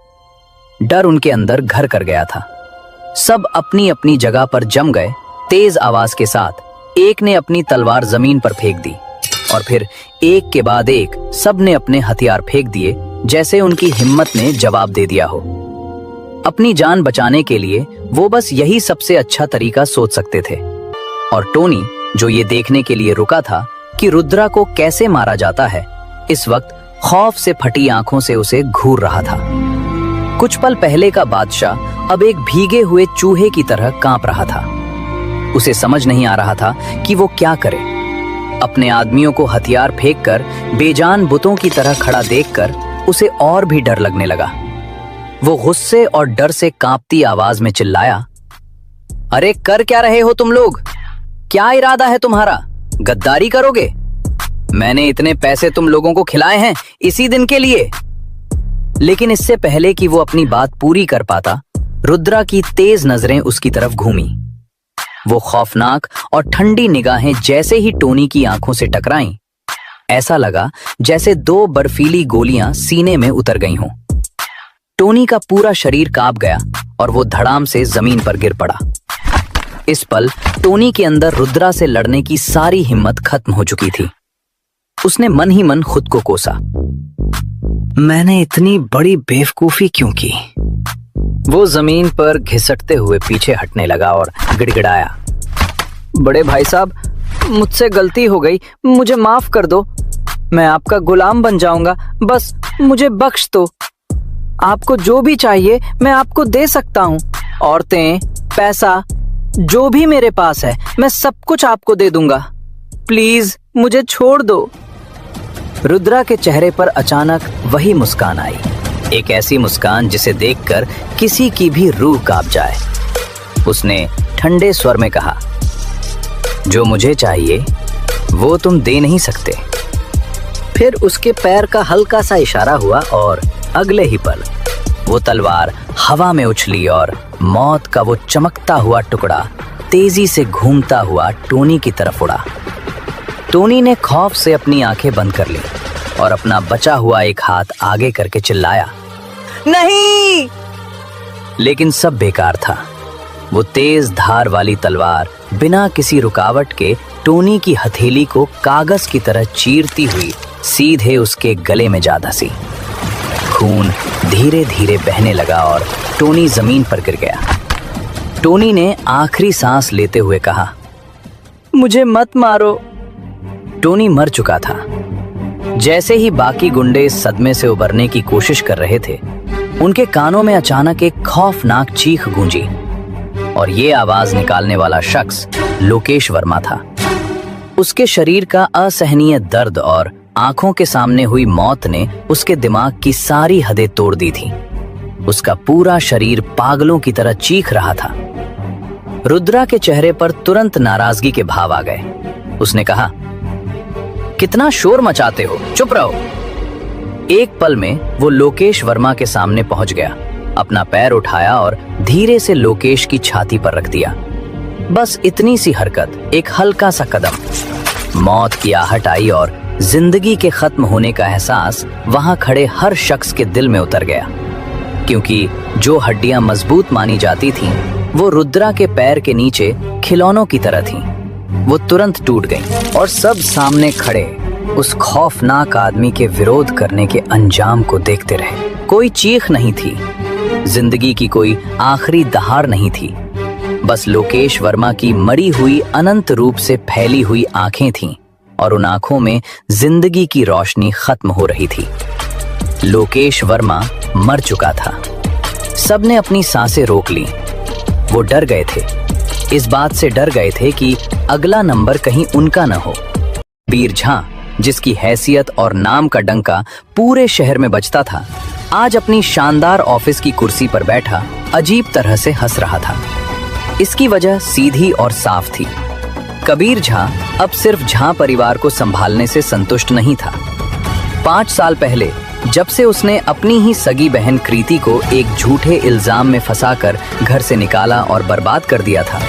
डर उनके अंदर घर कर गया था। सब अपनी अपनी जगह पर जम गए। तेज आवाज के साथ एक ने अपनी तलवार जमीन पर फेंक दी और फिर एक के बाद एक सब ने अपने हथियार फेंक दिए, जैसे उनकी हिम्मत ने जवाब दे दिया हो। अपनी जान बचाने के लिए वो बस यही सबसे अच्छा तरीका सोच सकते थे। और टोनी, जो ये देखने के लिए रुका था कि रुद्रा को कैसे मारा जाता है, इस वक्त खौफ से फटी आंखों से उसे घूर रहा था। कुछ पल पहले का बादशाह अब एक भीगे हुए चूहे की तरह कांप रहा था। उसे समझ नहीं आ रहा था कि वो क्या करे। अपने आदमियों को हथियार फेंककर बेजान बुतों की तरह खड़ा देखकर उसे और भी डर लगने लगा। वो गुस्से और डर से कांपती आवाज में चिल्लाया, अरे कर क्या रहे हो तुम लोग? क्या इरादा है तुम्हारा? गद्दारी करोगे? मैंने इतने पैसे तुम लोगों को खिलाए हैं इसी दिन के लिए। लेकिन इससे पहले कि वो अपनी बात पूरी कर पाता, रुद्रा की तेज नजरें उसकी तरफ घूमी। वो खौफनाक और ठंडी निगाहें जैसे ही टोनी की आंखों से टकराईं, ऐसा लगा जैसे 2 बर्फीली गोलियां सीने में उतर गई हों। टोनी का पूरा शरीर कांप गया और वो धड़ाम से जमीन पर गिर पड़ा। इस पल टोनी के अंदर रुद्रा से लड़ने की सारी हिम्मत खत्म हो चुकी थी। उसने मन ही मन खुद को कोसा, मैंने इतनी बड़ी बेवकूफी क्यों की? वो जमीन पर घिसटते हुए पीछे हटने लगा और गिड़गिड़ाया, बड़े भाई साहब, मुझसे गलती हो गई, मुझे माफ कर दो। मैं आपका गुलाम बन जाऊंगा, बस मुझे बख्श दो। आपको जो भी चाहिए मैं आपको दे सकता हूँ। औरतें, पैसा, जो भी मेरे पास है मैं सब कुछ आपको दे दूंगा। प्लीज मुझे छोड़ दो। रुद्रा के चेहरे पर अचानक वही मुस्कान आई, एक ऐसी मुस्कान जिसे देखकर किसी की भी रूह कांप जाए। उसने ठंडे स्वर में कहा, जो मुझे चाहिए वो तुम दे नहीं सकते। फिर उसके पैर का हल्का सा इशारा हुआ और अगले ही पल वो तलवार हवा में उछली और मौत का वो चमकता हुआ टुकड़ा तेजी से घूमता हुआ टोनी की तरफ उड़ा। टोनी ने खौफ से अपनी आंखें बंद कर ली और अपना बचा हुआ एक हाथ आगे करके चिल्लाया, नहीं! लेकिन सब बेकार था। वो तेज धार वाली तलवार बिना किसी रुकावट के टोनी की हथेली को कागज की तरह चीरती हुई सीधे उसके गले में जा धंसी। खून धीरे धीरे बहने लगा और टोनी जमीन पर गिर गया। टोनी ने आखिरी सांस लेते हुए कहा, मुझे मत मारो। टोनी मर चुका था। जैसे ही बाकी गुंडे सदमे से उबरने की कोशिश कर रहे थे, उनके कानों में अचानक एक खौफनाक चीख गूंजी और ये आवाज निकालने वाला शख्स लोकेश वर्मा था। उसके शरीर का असहनीय दर्द और आंखों के सामने हुई मौत ने उसके दिमाग की सारी हदें तोड़ दी थी। उसका पूरा शरीर पागलों की तरह चीख रहा था। रुद्रा के चेहरे पर तुरंत नाराजगी के भाव आ गए। उसने कहा, कितना शोर मचाते हो, चुप रहो। एक पल में वो लोकेश वर्मा के सामने पहुंच गया, अपना पैर उठाया और धीरे से लोकेश की छाती पर रख दिया। बस इतनी सी हरकत, एक हल्का सा कदम। मौत की आहट आई और जिंदगी के खत्म होने का एहसास वहां खड़े हर शख्स के दिल में उतर गया, क्योंकि जो हड्डियां मजबूत मानी जाती थीं, वो रुद्रा के पैर के नीचे खिलौनों की तरह थीं। वो तुरंत टूट गईं और सब सामने खड़े उस खौफनाक आदमी के विरोध करने के अंजाम को देखते रहे। कोई चीख नहीं थी, जिंदगी की कोई आखिरी दहाड़ नहीं थी। बस लोकेश वर्मा की मरी हुई अनंत रूप से फैली हुई आंखें थीं और उन आंखों में जिंदगी की रोशनी खत्म हो रही थी। लोकेश वर्मा मर चुका था। सबने अपनी सांसें रोक ली। वो डर गए थे, इस बात से डर गए थे कि अगला नंबर कहीं उनका न हो। कबीर झा, जिसकी हैसियत और नाम का डंका पूरे शहर में बजता था, आज अपनी शानदार ऑफिस की कुर्सी पर बैठा अजीब तरह से हंस रहा था। इसकी वजह सीधी और साफ थी। कबीर झा अब सिर्फ झा परिवार को संभालने से संतुष्ट नहीं था। 5 साल पहले जब से उसने अपनी ही सगी बहन कृति को एक झूठे इल्जाम में फंसाकर घर से निकाला और बर्बाद कर दिया था,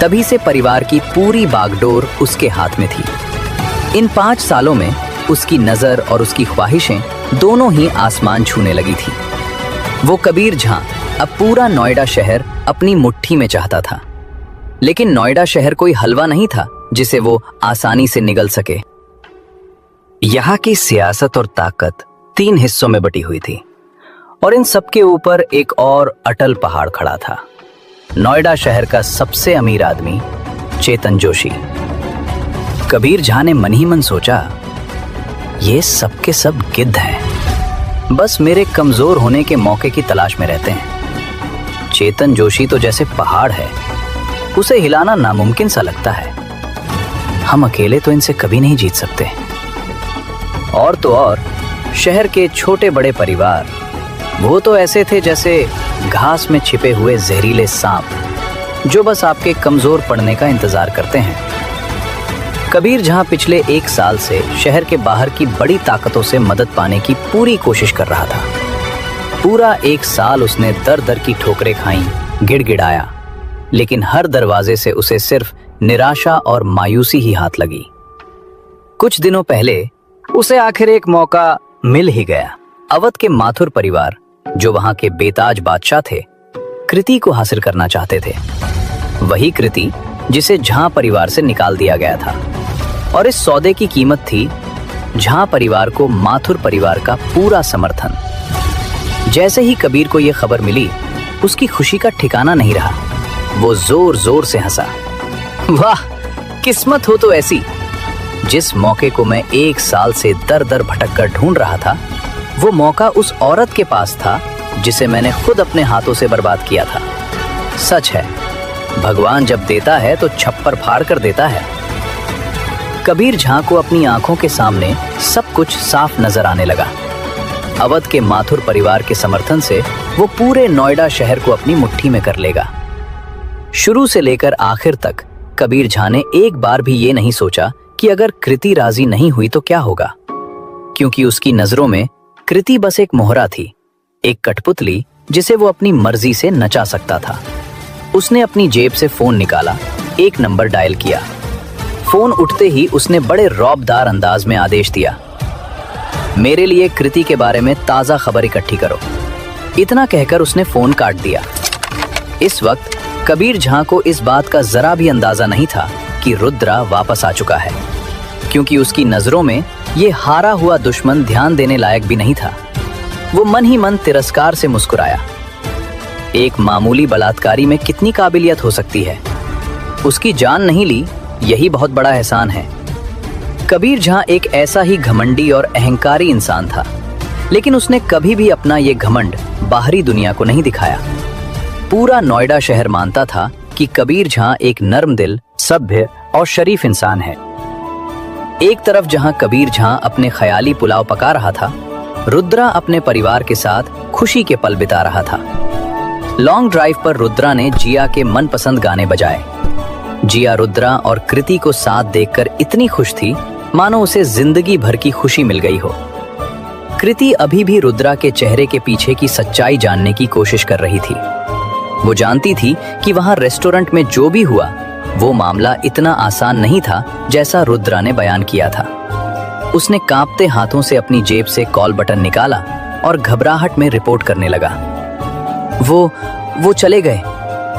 तभी से परिवार की पूरी बागडोर उसके हाथ में थी। इन 5 सालों में उसकी नजर और उसकी ख्वाहिशें दोनों ही आसमान छूने लगी थी। वो कबीर झा अब पूरा नोएडा शहर अपनी मुट्ठी में चाहता था, लेकिन नोएडा शहर कोई हलवा नहीं था जिसे वो आसानी से निगल सके। यहाँ की सियासत और ताकत 3 हिस्सों में बटी हुई थी और इन सबके ऊपर एक और अटल पहाड़ खड़ा था। नोएडा शहर का सबसे अमीर आदमी चेतन जोशी। कबीर झा ने मन ही मन सोचा, ये सब के सब गिद्ध हैं, बस मेरे कमजोर होने के मौके की तलाश में रहते हैं। चेतन जोशी तो जैसे पहाड़ है, उसे हिलाना नामुमकिन सा लगता है। हम अकेले तो इनसे कभी नहीं जीत सकते। और तो और शहर के छोटे बड़े परिवार, वो तो ऐसे थे जैसे घास में छिपे हुए जहरीले सांप, जो बस आपके कमजोर पड़ने का इंतजार करते हैं। कबीर झा पिछले 1 साल से शहर के बाहर की बड़ी ताकतों से मदद पाने की पूरी कोशिश कर रहा था। पूरा 1 साल उसने दर दर की ठोकरें खाईं, गिड़गिड़ाया, लेकिन हर दरवाजे से उसे सिर्फ निराशा और मायूसी ही हाथ लगी। कुछ दिनों पहले उसे आखिर एक मौका मिल ही गया। अवध के माथुर परिवार, जो वहां के बेताज बादशाह थे, कृति को हासिल करना चाहते थे। वही कृति जिसे झा परिवार से निकाल दिया गया था, और इस सौदे की कीमत थी झा परिवार को माथुर परिवार का पूरा समर्थन। जैसे ही कबीर को यह खबर मिली, उसकी खुशी का ठिकाना नहीं रहा। वो जोर जोर से हंसा। वाह, किस्मत हो तो ऐसी। जिस मौके को मैं 1 साल से दर दर भटक कर ढूंढ रहा था, वो मौका उस औरत के पास था जिसे मैंने खुद अपने हाथों से बर्बाद किया था। सच है, भगवान जब देता है तो छप्पर फाड़ कर देता है। कबीर झा को अपनी आंखों के सामने सब कुछ साफ नजर आने लगा। अवध के माथुर परिवार के समर्थन से वो पूरे नोएडा शहर को अपनी मुट्ठी में कर लेगा। शुरू से लेकर आखिर तक कबीर झा ने एक बार भी ये नहीं सोचा कि अगर कृति राजी नहीं हुई तो क्या होगा, क्योंकि उसकी नजरों में कृति बस एक मोहरा थी एक कठपुतली जिसे वो अपनी मर्जी से नचा सकता था। उसने अपनी जेब से फोन निकाला, एक नंबर डायल किया। फोन उठते ही उसने बड़े रौबदार अंदाज में आदेश दिया, मेरे लिए कृति के बारे में ताजा खबर इकट्ठी करो। इतना कहकर उसने फोन काट दिया। इस वक्त कबीर झां को इस बात का जरा भी अंदाजा नहीं था कि रुद्रा वापस आ चुका है, क्योंकि उसकी नजरों में ये हारा हुआ दुश्मन ध्यान देने लायक भी नहीं था। वो मन ही मन तिरस्कार से मुस्कुराया। एक मामूली बलात्कारी में कितनी काबिलियत हो सकती है। उसकी जान नहीं ली, यही बहुत बड़ा एहसान है। कबीर झां एक ऐसा ही घमंडी और अहंकारी इंसान था, लेकिन उसने कभी भी अपना ये घमंड बाहरी दुनिया को नहीं दिखाया। पूरा नोएडा शहर मानता था कि कबीर झां एक नर्म दिल, सभ्य और शरीफ इंसान है। एक तरफ जहां कबीर झां अपने ख्याली पुलाव पका रहा था, रुद्रा अपने परिवार के साथ खुशी के पल बिता रहा था। लॉन्ग ड्राइव पर रुद्रा ने जिया के मनपसंद गाने बजाए। जिया रुद्रा और कृति को साथ देखकर इतनी खुश थी मानो उसे जिंदगी भर की खुशी मिल गई हो। कृति अभी भी रुद्रा के चेहरे के पीछे की सच्चाई जानने की कोशिश कर रही थी। वो जानती थी कि वहां रेस्टोरेंट में जो भी हुआ वो मामला इतना आसान नहीं था जैसा रुद्रा ने बयान किया था। उसने कांपते हाथों से अपनी जेब से कॉल बटन निकाला और घबराहट में रिपोर्ट करने लगा। वो चले गए,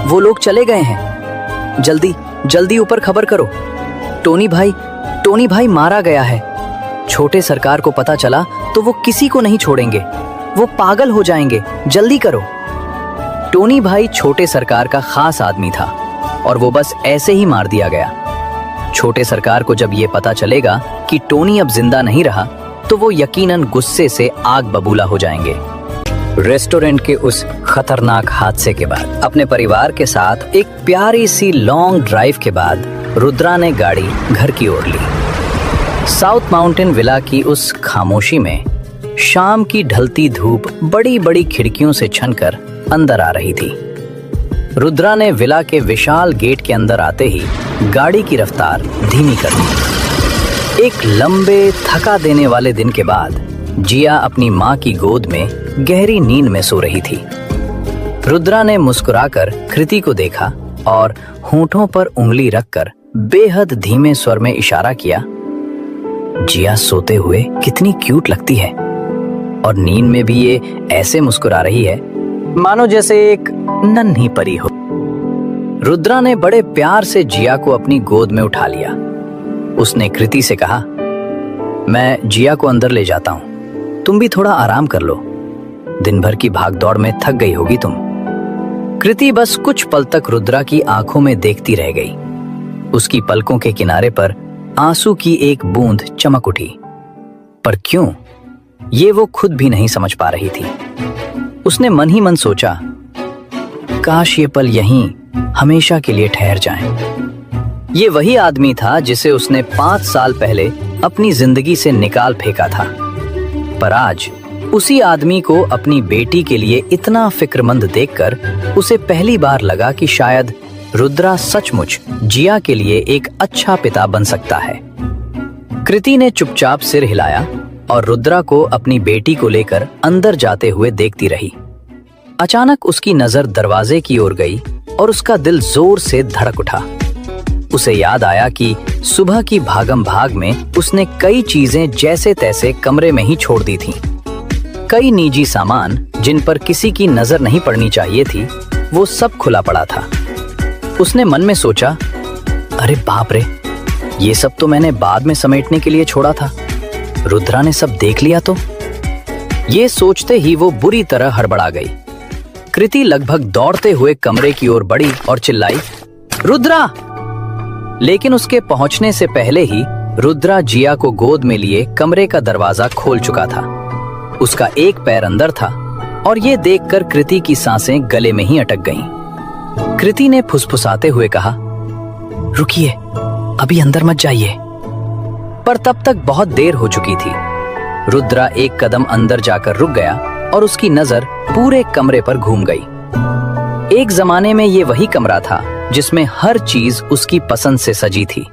वो लोग चले गए हैं। जल्दी ऊपर खबर करो। टोनी भाई मारा गया है। छोटे सरकार को पता चला तो वो किसी को नहीं छोड़ेंगे, वो पागल हो जाएंगे, जल्दी करो। टोनी भाई छोटे सरकार का खास आदमी था और वो बस ऐसे ही मार दिया गया। छोटे सरकार को जब ये पता चलेगा कि टोनी अब जिंदा नहीं रहा तो वो यकीनन गुस्से से आग बबूला हो जाएंगे। रेस्टोरेंट के उस खतरनाक हादसे के बाद अपने परिवार के साथ एक प्यारी सी लॉन्ग ड्राइव के बाद रुद्रा ने गाड़ी घर की ओर ली। साउथ माउंटेन विला की उस खामोशी में शाम की ढलती धूप बड़ी बड़ी खिड़कियों से छनकर अंदर आ रही थी। रुद्रा ने विला के विशाल गेट के अंदर आते ही गाड़ी की रफ्तार धीमी कर दी। एक लंबे थका देने वाले दिन के बाद जिया अपनी माँ की गोद में गहरी नींद में सो रही थी। रुद्रा ने मुस्कुराकर कृति को देखा और होंठों पर उंगली रखकर बेहद धीमे स्वर में इशारा किया, जिया सोते हुए कितनी क्यूट लगती है और नींद में भी ये ऐसे मुस्कुरा रही है मानो जैसे एक नन्ही परी हो। रुद्रा ने बड़े प्यार से जिया को अपनी गोद में उठा लिया। उसने कृति से कहा, मैं जिया को अंदर ले जाता हूं, तुम भी थोड़ा आराम कर लो, दिन भर की भागदौड़ में थक गई होगी तुम। कृति बस कुछ पल तक रुद्रा की आंखों में देखती रह गई। उसकी पलकों के किनारे पर आंसू की एक बूंद चमक उठी, पर क्यों ये वो खुद भी नहीं समझ पा रही थी। उसने मन ही मन सोचा, काश ये पल यहीं हमेशा के लिए ठहर जाएं। ये वही आदमी था जिसे उसने 5 साल पहले अपनी जिंदगी से निकाल फेंका था, पर आज उसी आदमी को अपनी बेटी के लिए इतना फिक्रमंद देखकर उसे पहली बार लगा कि शायद रुद्रा सचमुच जिया के लिए एक अच्छा पिता बन सकता है। कृति ने चुपचाप सिर हिलाया और रुद्रा को अपनी बेटी को लेकर अंदर जाते हुए देखती रही। अचानक उसकी नजर दरवाजे की ओर गई और उसका दिल जोर से धड़क उठा। उसे याद आया कि सुबह की भागम भाग में उसने कई चीजें जैसे तैसे कमरे में ही छोड़ दी थीं। कई निजी सामान जिन पर किसी की नजर नहीं पड़नी चाहिए थी, वो सब खुला पड़ा था। उसने मन में सोचा, अरे बाप रे, ये सब तो मैंने बाद में समेटने के लिए छोड़ा था, रुद्रा ने सब देख लिया तो। ये सोचते ही वो बुरी तरह हड़बड़ा गई। कृति लगभग दौड़ते हुए कमरे की ओर बढ़ी और चिल्लाई, रुद्रा! लेकिन उसके पहुंचने से पहले ही रुद्रा जिया को गोद में लिए कमरे का दरवाजा खोल चुका था। उसका एक पैर अंदर था और ये देखकर कृति की सांसें गले में ही अटक गईं। कृति ने फुसफुसाते हुए कहा, रुकिए, अभी अंदर मत जाइए। पर तब तक बहुत देर हो चुकी थी। रुद्रा एक कदम अंदर जाकर रुक गया और उसकी नजर पूरे कमरे पर घूम गई। एक जमाने में ये वही कमरा था जिसमें हर चीज उसकी पसंद से सजी थी,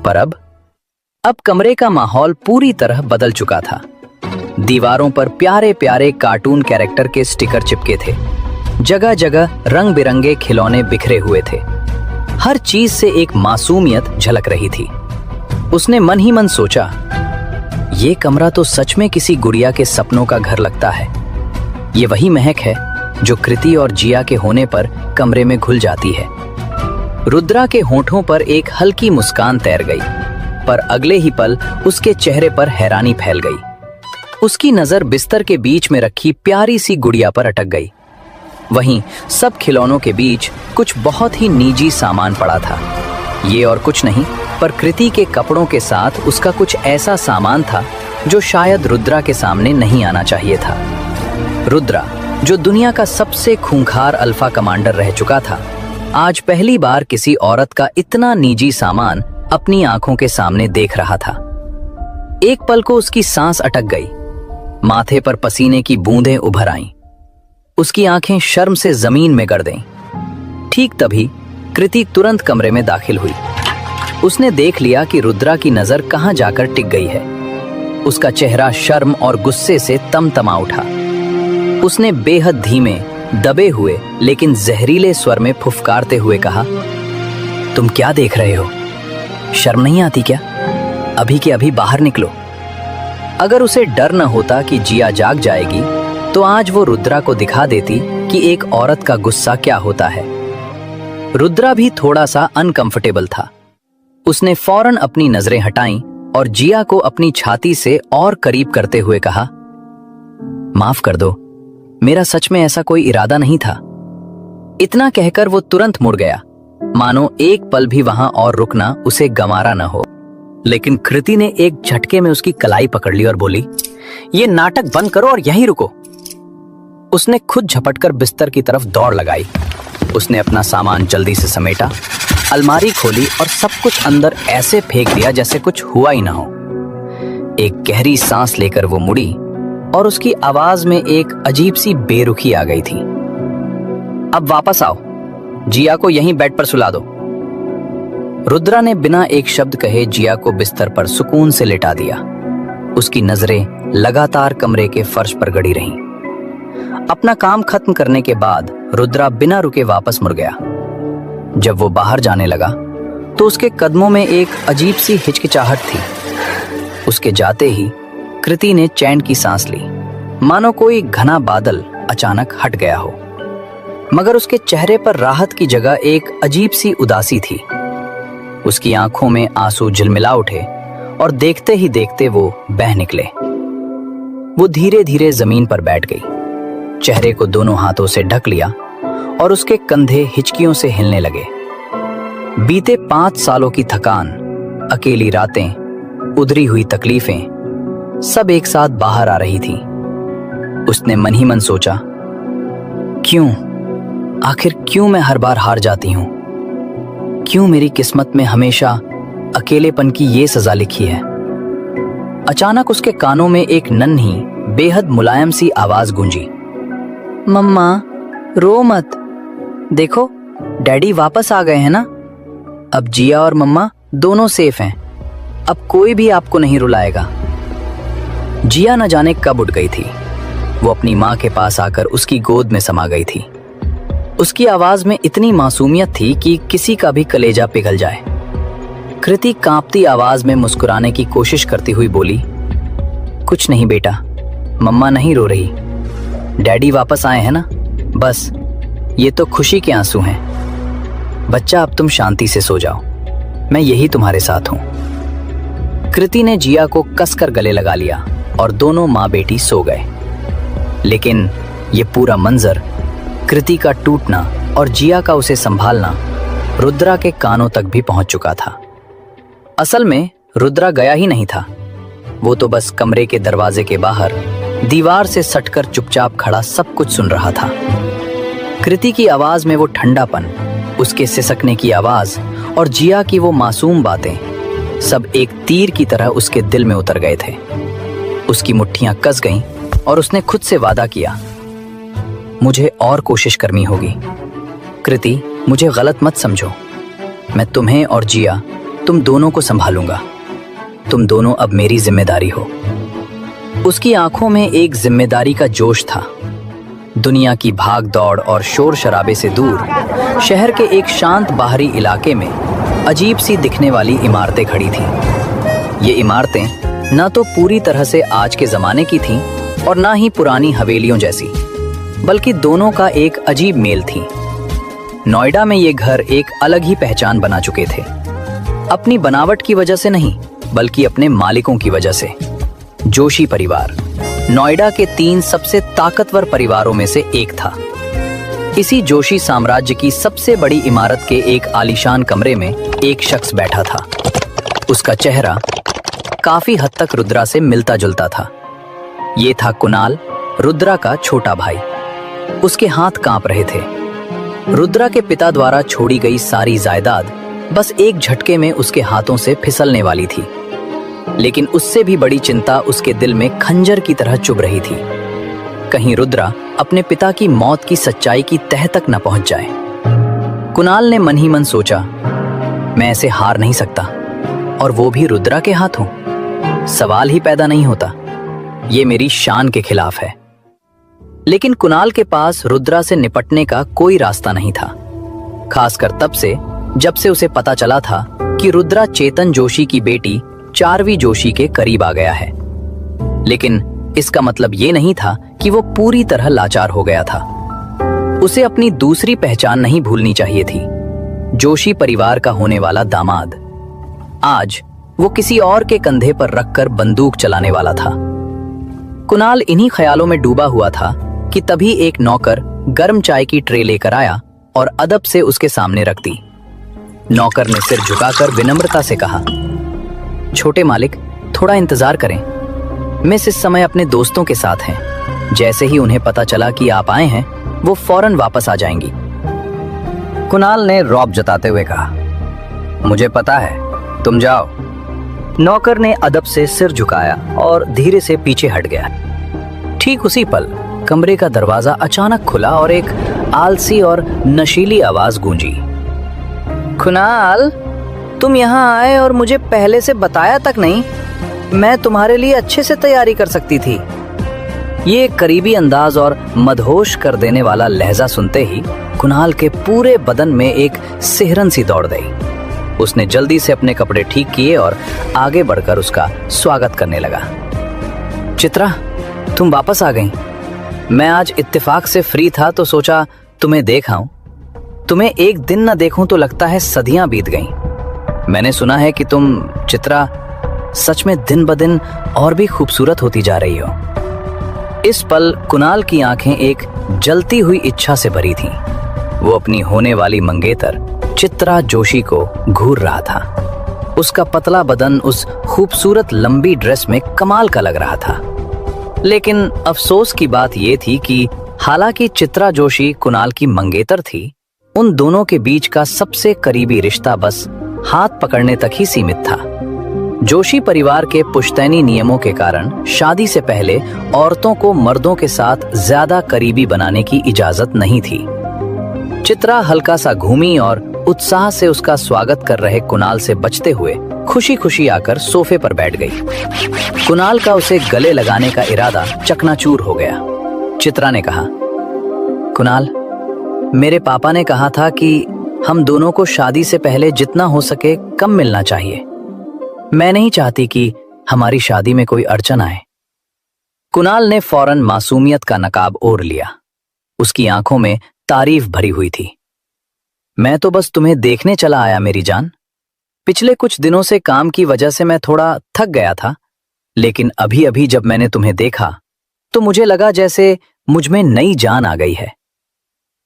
पर अब कमरे का माहौल पूरी तरह बदल चुका था। दीवारों पर प्यारे प्यारे कार्टून कैरेक्टर के स्टिकर चिपके थे। जगह जगह रंग बिरंगे खिलौने बिखरे हुए थे। हर चीज से एक मासूमियत झलक रही थी। उसने मन ही मन सोचा, ये कमरा तो सच में किसी गुड़िया के सपनों का घर लगता है। ये वही महक है जो कृति और जिया के होने पर कमरे में घुल जाती है। रुद्रा के होठों पर एक हल्की मुस्कान तैर गई, पर अगले ही पल उसके चेहरे पर हैरानी फैल गई। उसकी नजर बिस्तर के बीच में रखी प्यारी सी गुड़िया पर अटक गई। वहीं सब खिलौनों के बीच कुछ बहुत ही निजी सामान पड़ा था। ये और कुछ नहीं, पर कृति के कपड़ों के साथ उसका कुछ ऐसा सामान था जो शायद रुद्रा के सामने नहीं आना चाहिए था। रुद्रा, जो दुनिया का सबसे खूंखार अल्फा कमांडर रह चुका था, आज पहली बार किसी औरत का इतना निजी सामान अपनी आंखों के सामने देख रहा था। एक पल को उसकी सांस अटक गई, माथे पर पसीने की बूंदें उभर आईं। उसकी आंखें शर्म से जमीन में गड़ गईं। ठीक तभी कृति तुरंत कमरे में दाखिल हुई। उसने देख लिया कि रुद्रा की नजर कहां जाकर टिक गई है। उसका चेहरा शर्म और गुस्से से तमतमा उठा। उसने बेहद धीमे, दबे हुए लेकिन जहरीले स्वर में फुफकारते हुए कहा, तुम क्या देख रहे हो? शर्म नहीं आती क्या? अभी के अभी बाहर निकलो। अगर उसे डर न होता कि जिया जाग जाएगी, तो आज वो रुद्रा को दिखा देती कि एक औरत का गुस्सा क्या होता है। रुद्रा भी थोड़ा सा अनकंफर्टेबल था। उसने फौरन अपनी नजरें हटाईं और जिया को अपनी छाती से और करीब करते हुए कहा, माफ कर दो, मेरा सच में ऐसा कोई इरादा नहीं था। इतना कहकर वो तुरंत मुड़ गया, मानो एक पल भी वहां और रुकना उसे गंवारा न हो। लेकिन कृति ने एक झटके में उसकी कलाई पकड़ ली और बोली, ये नाटक बंद करो और यहीं रुको। उसने खुद झपटकर बिस्तर की तरफ दौड़ लगाई। उसने अपना सामान जल्दी से समेटा, अलमारी खोली और सब कुछ अंदर ऐसे फेंक दिया जैसे कुछ हुआ ही ना हो। एक गहरी सांस लेकर वो मुड़ी और उसकी आवाज में एक अजीब सी बेरुखी आ गई थी। अब वापस आओ, जिया को यहीं बेड पर सुला दो। रुद्रा ने बिना एक शब्द कहे जिया को बिस्तर पर सुकून से लिटा दिया। उसकी नजरें लगातार कमरे के फर्श पर गड़ी रहीं। अपना काम खत्म करने के बाद रुद्रा बिना रुके वापस मुड़ गया। जब वो बाहर जाने लगा तो उसके कदमों में एक अजीब सी हिचकिचाहट थी। उसके जाते ही कृति ने चैन की सांस ली, मानो कोई घना बादल अचानक हट गया हो। मगर उसके चेहरे पर राहत की जगह एक अजीब सी उदासी थी। उसकी आंखों में आंसू झिलमिला उठे और देखते ही देखते वो बह निकले। वो धीरे धीरे जमीन पर बैठ गई, चेहरे को दोनों हाथों से ढक लिया और उसके कंधे हिचकियों से हिलने लगे। बीते 5 सालों की थकान, अकेली रातें, उधरी हुई तकलीफें सब एक साथ बाहर आ रही थी। उसने मन ही मन सोचा, क्यों, आखिर क्यों मैं हर बार हार जाती हूं? क्यों मेरी किस्मत में हमेशा अकेलेपन की ये सजा लिखी है? अचानक उसके कानों में एक नन्ही, बेहद मुलायम सी आवाज गूंजी, मम्मा रो मत, देखो डैडी वापस आ गए हैं ना। अब जिया और मम्मा दोनों सेफ हैं। अब कोई भी आपको नहीं रुलाएगा। जिया न जाने कब उठ गई थी। वो अपनी माँ के पास आकर उसकी गोद में समा गई थी। उसकी आवाज में इतनी मासूमियत थी कि किसी का भी कलेजा पिघल जाए। कृति कांपती आवाज में मुस्कुराने की कोशिश करती हुई बोली, कुछ नहीं बेटा, मम्मा नहीं रो रही। डैडी वापस आए हैं ना, बस ये तो खुशी के आंसू हैं। बच्चा अब तुम शांति से सो जाओ, मैं यही तुम्हारे साथ हूं। कृति ने जिया को कसकर गले लगा लिया और दोनों माँ बेटी सो गए। लेकिन ये पूरा मंजर, कृति का टूटना और जिया का उसे संभालना, रुद्रा के कानों तक भी पहुंच चुका था। असल में रुद्रा गया ही नहीं था। वो तो बस कमरे के दरवाजे के बाहर दीवार से सटकर चुपचाप खड़ा सब कुछ सुन रहा था। कृति की आवाज में वो ठंडापन, उसके सिसकने की आवाज और जिया की वो मासूम बातें सब एक तीर की तरह उसके दिल में उतर गए थे। उसकी मुट्ठियां कस गईं और उसने खुद से वादा किया, मुझे और कोशिश करनी होगी। कृति, मुझे गलत मत समझो, मैं तुम्हें और जिया, तुम दोनों को संभालूंगा। तुम दोनों अब मेरी जिम्मेदारी हो। उसकी आंखों में एक जिम्मेदारी का जोश था। दुनिया की भाग दौड़ और शोर शराबे से दूर शहर के एक शांत बाहरी इलाके में अजीब सी दिखने वाली इमारतें खड़ी थीं। ये इमारतें ना तो पूरी तरह से आज के जमाने की थीं और ना ही पुरानी हवेलियों जैसी, बल्कि दोनों का एक अजीब मेल थी। नोएडा में ये घर एक अलग ही पहचान बना चुके थे, अपनी बनावट की वजह से नहीं बल्कि अपने मालिकों की वजह से। जोशी परिवार नोएडा के 3 सबसे ताकतवर परिवारों में से एक था। इसी जोशी साम्राज्य की सबसे बड़ी इमारत के एक आलीशान कमरे में एक शख्स बैठा था। उसका चेहरा काफी हद तक रुद्रा से मिलता जुलता था। ये था कुणाल, रुद्रा का छोटा भाई। उसके हाथ कांप रहे थे। रुद्रा के पिता द्वारा छोड़ी गई सारी जायदाद बस एक झटके में उसके हाथों से फिसलने वाली थी, लेकिन उससे भी बड़ी चिंता उसके दिल में खंजर की तरह चुभ रही थी। कहीं रुद्रा अपने पिता की मौत की सच्चाई की तह तक न पहुंच जाए। कुणाल ने मन ही मन सोचा, मैं ऐसे हार नहीं सकता, और वो भी रुद्रा के हाथों। सवाल ही पैदा नहीं होता, ये मेरी शान के खिलाफ है। लेकिन कुणाल के पास रुद्रा से निपटने का कोई रास्ता नहीं था, खासकर तब से जब से उसे पता चला था कि रुद्रा चेतन जोशी की बेटी चारवी जोशी के करीब आ गया है। लेकिन इसका मतलब ये नहीं था कि वो पूरी तरह लाचार हो गया था। उसे अपनी दूसरी पहचान नहीं भूलनी चाहिए थी, जोशी परिवार का होने वाला दामाद। आज वो किसी और के कंधे पर रखकर बंदूक चलाने वाला था। कुणाल इन्हीं ख्यालों में डूबा हुआ था कि तभी एक नौकर गर्म चाय की ट्रे लेकर आया और अदब से उसके सामने रख दी। नौकर ने सिर झुकाकर विनम्रता से कहा, छोटे मालिक, थोड़ा इंतजार करें, मिस इस समय अपने दोस्तों के साथ हैं। जैसे ही उन्हें पता चला कि आप आए हैं, वो फौरन वापस आ जाएंगी। कुणाल ने रौब जताते हुए कहा, मुझे पता है, तुम जाओ। नौकर ने अदब से सिर झुकाया और धीरे से पीछे हट गया। ठीक उसी पल कमरे का दरवाजा अचानक खुला और एक आलसी और नशीली आवाज गूंजी। कुणाल, तुम यहाँ आए और मुझे पहले से बताया तक नहीं। मैं तुम्हारे लिए अच्छे से तैयारी कर सकती थी। ये करीबी अंदाज और मदहोश कर देने वाला लहजा सुनते ही कुणाल के पूरे बदन में एक सिहरन सी दौड़ गई। उसने जल्दी से अपने कपड़े ठीक किए और आगे बढ़कर उसका स्वागत करने लगा। चित्रा, तुम वापस आ गई। मैं आज इत्तेफाक से फ्री था तो सोचा तुम्हें देख आऊं। तुम्हें एक दिन न देखूं तो लगता है सदियां बीत गईं। मैंने सुना है कि तुम, चित्रा, सच में दिन ब दिन और भी खूबसूरत होती जा रही हो। इस पल कुणाल की आंखें एक जलती हुई इच्छा से भरी थीं। वो अपनी होने वाली मंगेतर चित्रा जोशी को घूर रहा था। उसका पतला बदन उस खूबसूरत लंबी ड्रेस में कमाल का लग रहा था। लेकिन अफसोस की बात यह थी कि हालांकि चित्रा जोशी कुणाल की मंगेतर थी, उन दोनों के बीच का सबसे करीबी रिश्ता बस हाथ पकड़ने तक ही सीमित था। जोशी परिवार के पुश्तैनी नियमों के कारण शादी से पहले औरतों को मर्दों के साथ ज्यादा करीबी बनाने की इजाजत नहीं थी। चित्रा हल्का सा घूमी और उत्साह से उसका स्वागत कर रहे कुणाल से बचते हुए खुशी खुशी आकर सोफे पर बैठ गई। कुणाल का उसे गले लगाने का इरादा चकनाचूर हो गया। चित्रा ने कहा, कुणाल, मेरे पापा ने कहा था कि हम दोनों को शादी से पहले जितना हो सके कम मिलना चाहिए। मैं नहीं चाहती कि हमारी शादी में कोई अड़चन आए। कुणाल ने फौरन मासूमियत का नकाब ओढ़ लिया। उसकी आंखों में तारीफ भरी हुई थी। मैं तो बस तुम्हें देखने चला आया मेरी जान। पिछले कुछ दिनों से काम की वजह से मैं थोड़ा थक गया था, लेकिन अभी अभी जब मैंने तुम्हें देखा तो मुझे लगा जैसे मुझ में नई जान आ गई है।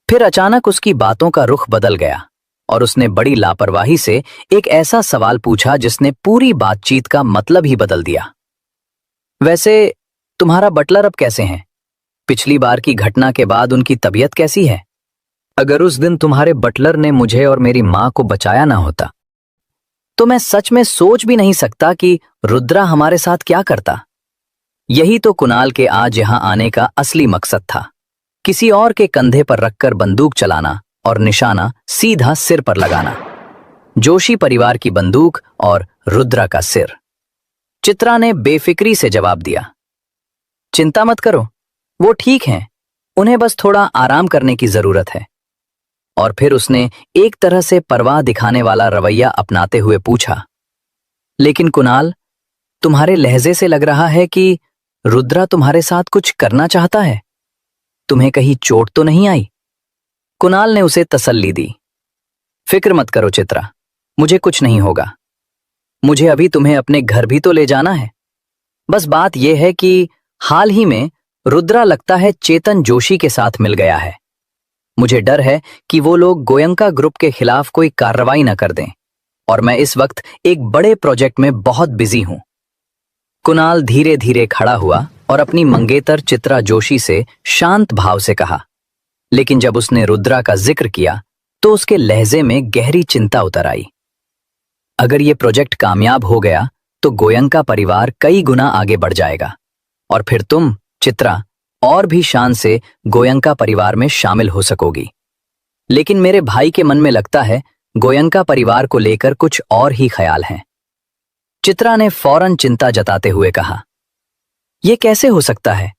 फिर अचानक उसकी बातों का रुख बदल गया और उसने बड़ी लापरवाही से एक ऐसा सवाल पूछा जिसने पूरी बातचीत का मतलब ही बदल दिया। वैसे तुम्हारा बटलर अब कैसे हैं? पिछली बार की घटना के बाद उनकी तबीयत कैसी है? अगर उस दिन तुम्हारे बटलर ने मुझे और मेरी मां को बचाया ना होता तो मैं सच में सोच भी नहीं सकता कि रुद्रा हमारे साथ क्या करता। यही तो कुणाल के आज यहां आने का असली मकसद था, किसी और के कंधे पर रखकर बंदूक चलाना और निशाना सीधा सिर पर लगाना। जोशी परिवार की बंदूक और रुद्रा का सिर। चित्रा ने बेफिक्री से जवाब दिया, चिंता मत करो, वो ठीक हैं, उन्हें बस थोड़ा आराम करने की जरूरत है। और फिर उसने एक तरह से परवाह दिखाने वाला रवैया अपनाते हुए पूछा, लेकिन कुणाल, तुम्हारे लहजे से लग रहा है कि रुद्रा तुम्हारे साथ कुछ करना चाहता है। तुम्हें कहीं चोट तो नहीं आई? कुणाल ने उसे तसल्ली दी। फिक्र मत करो चित्रा, मुझे कुछ नहीं होगा। मुझे अभी तुम्हें अपने घर भी तो ले जाना है। बस बात यह है कि हाल ही में रुद्रा लगता है चेतन जोशी के साथ मिल गया है। मुझे डर है कि वो लोग गोयंका ग्रुप के खिलाफ कोई कार्रवाई न कर दें, और मैं इस वक्त एक बड़े प्रोजेक्ट में बहुत बिजी हूं। कुणाल धीरे धीरे खड़ा हुआ और अपनी मंगेतर चित्रा जोशी से शांत भाव से कहा, लेकिन जब उसने रुद्रा का जिक्र किया तो उसके लहजे में गहरी चिंता उतर आई। अगर ये प्रोजेक्ट कामयाब हो गया तो गोयंका परिवार कई गुना आगे बढ़ जाएगा, और फिर तुम, चित्रा, और भी शान से गोयंका परिवार में शामिल हो सकोगी। लेकिन मेरे भाई के मन में लगता है गोयंका परिवार को लेकर कुछ और ही ख्याल हैं। चित्रा ने फौरन चिंता जताते हुए कहा, यह कैसे हो सकता है?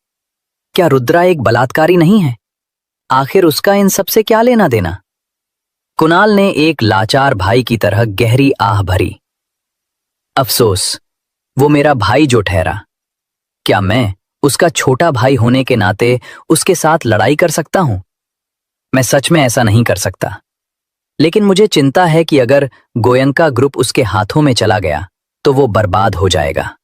क्या रुद्रा एक बलात्कारी नहीं है? आखिर उसका इन सब से क्या लेना देना? कुणाल ने एक लाचार भाई की तरह गहरी आह भरी। अफसोस, वो मेरा भाई जो ठहरा, क्या मैं उसका छोटा भाई होने के नाते उसके साथ लड़ाई कर सकता हूं? मैं सच में ऐसा नहीं कर सकता। लेकिन मुझे चिंता है कि अगर गोयंका ग्रुप उसके हाथों में चला गया तो वो बर्बाद हो जाएगा।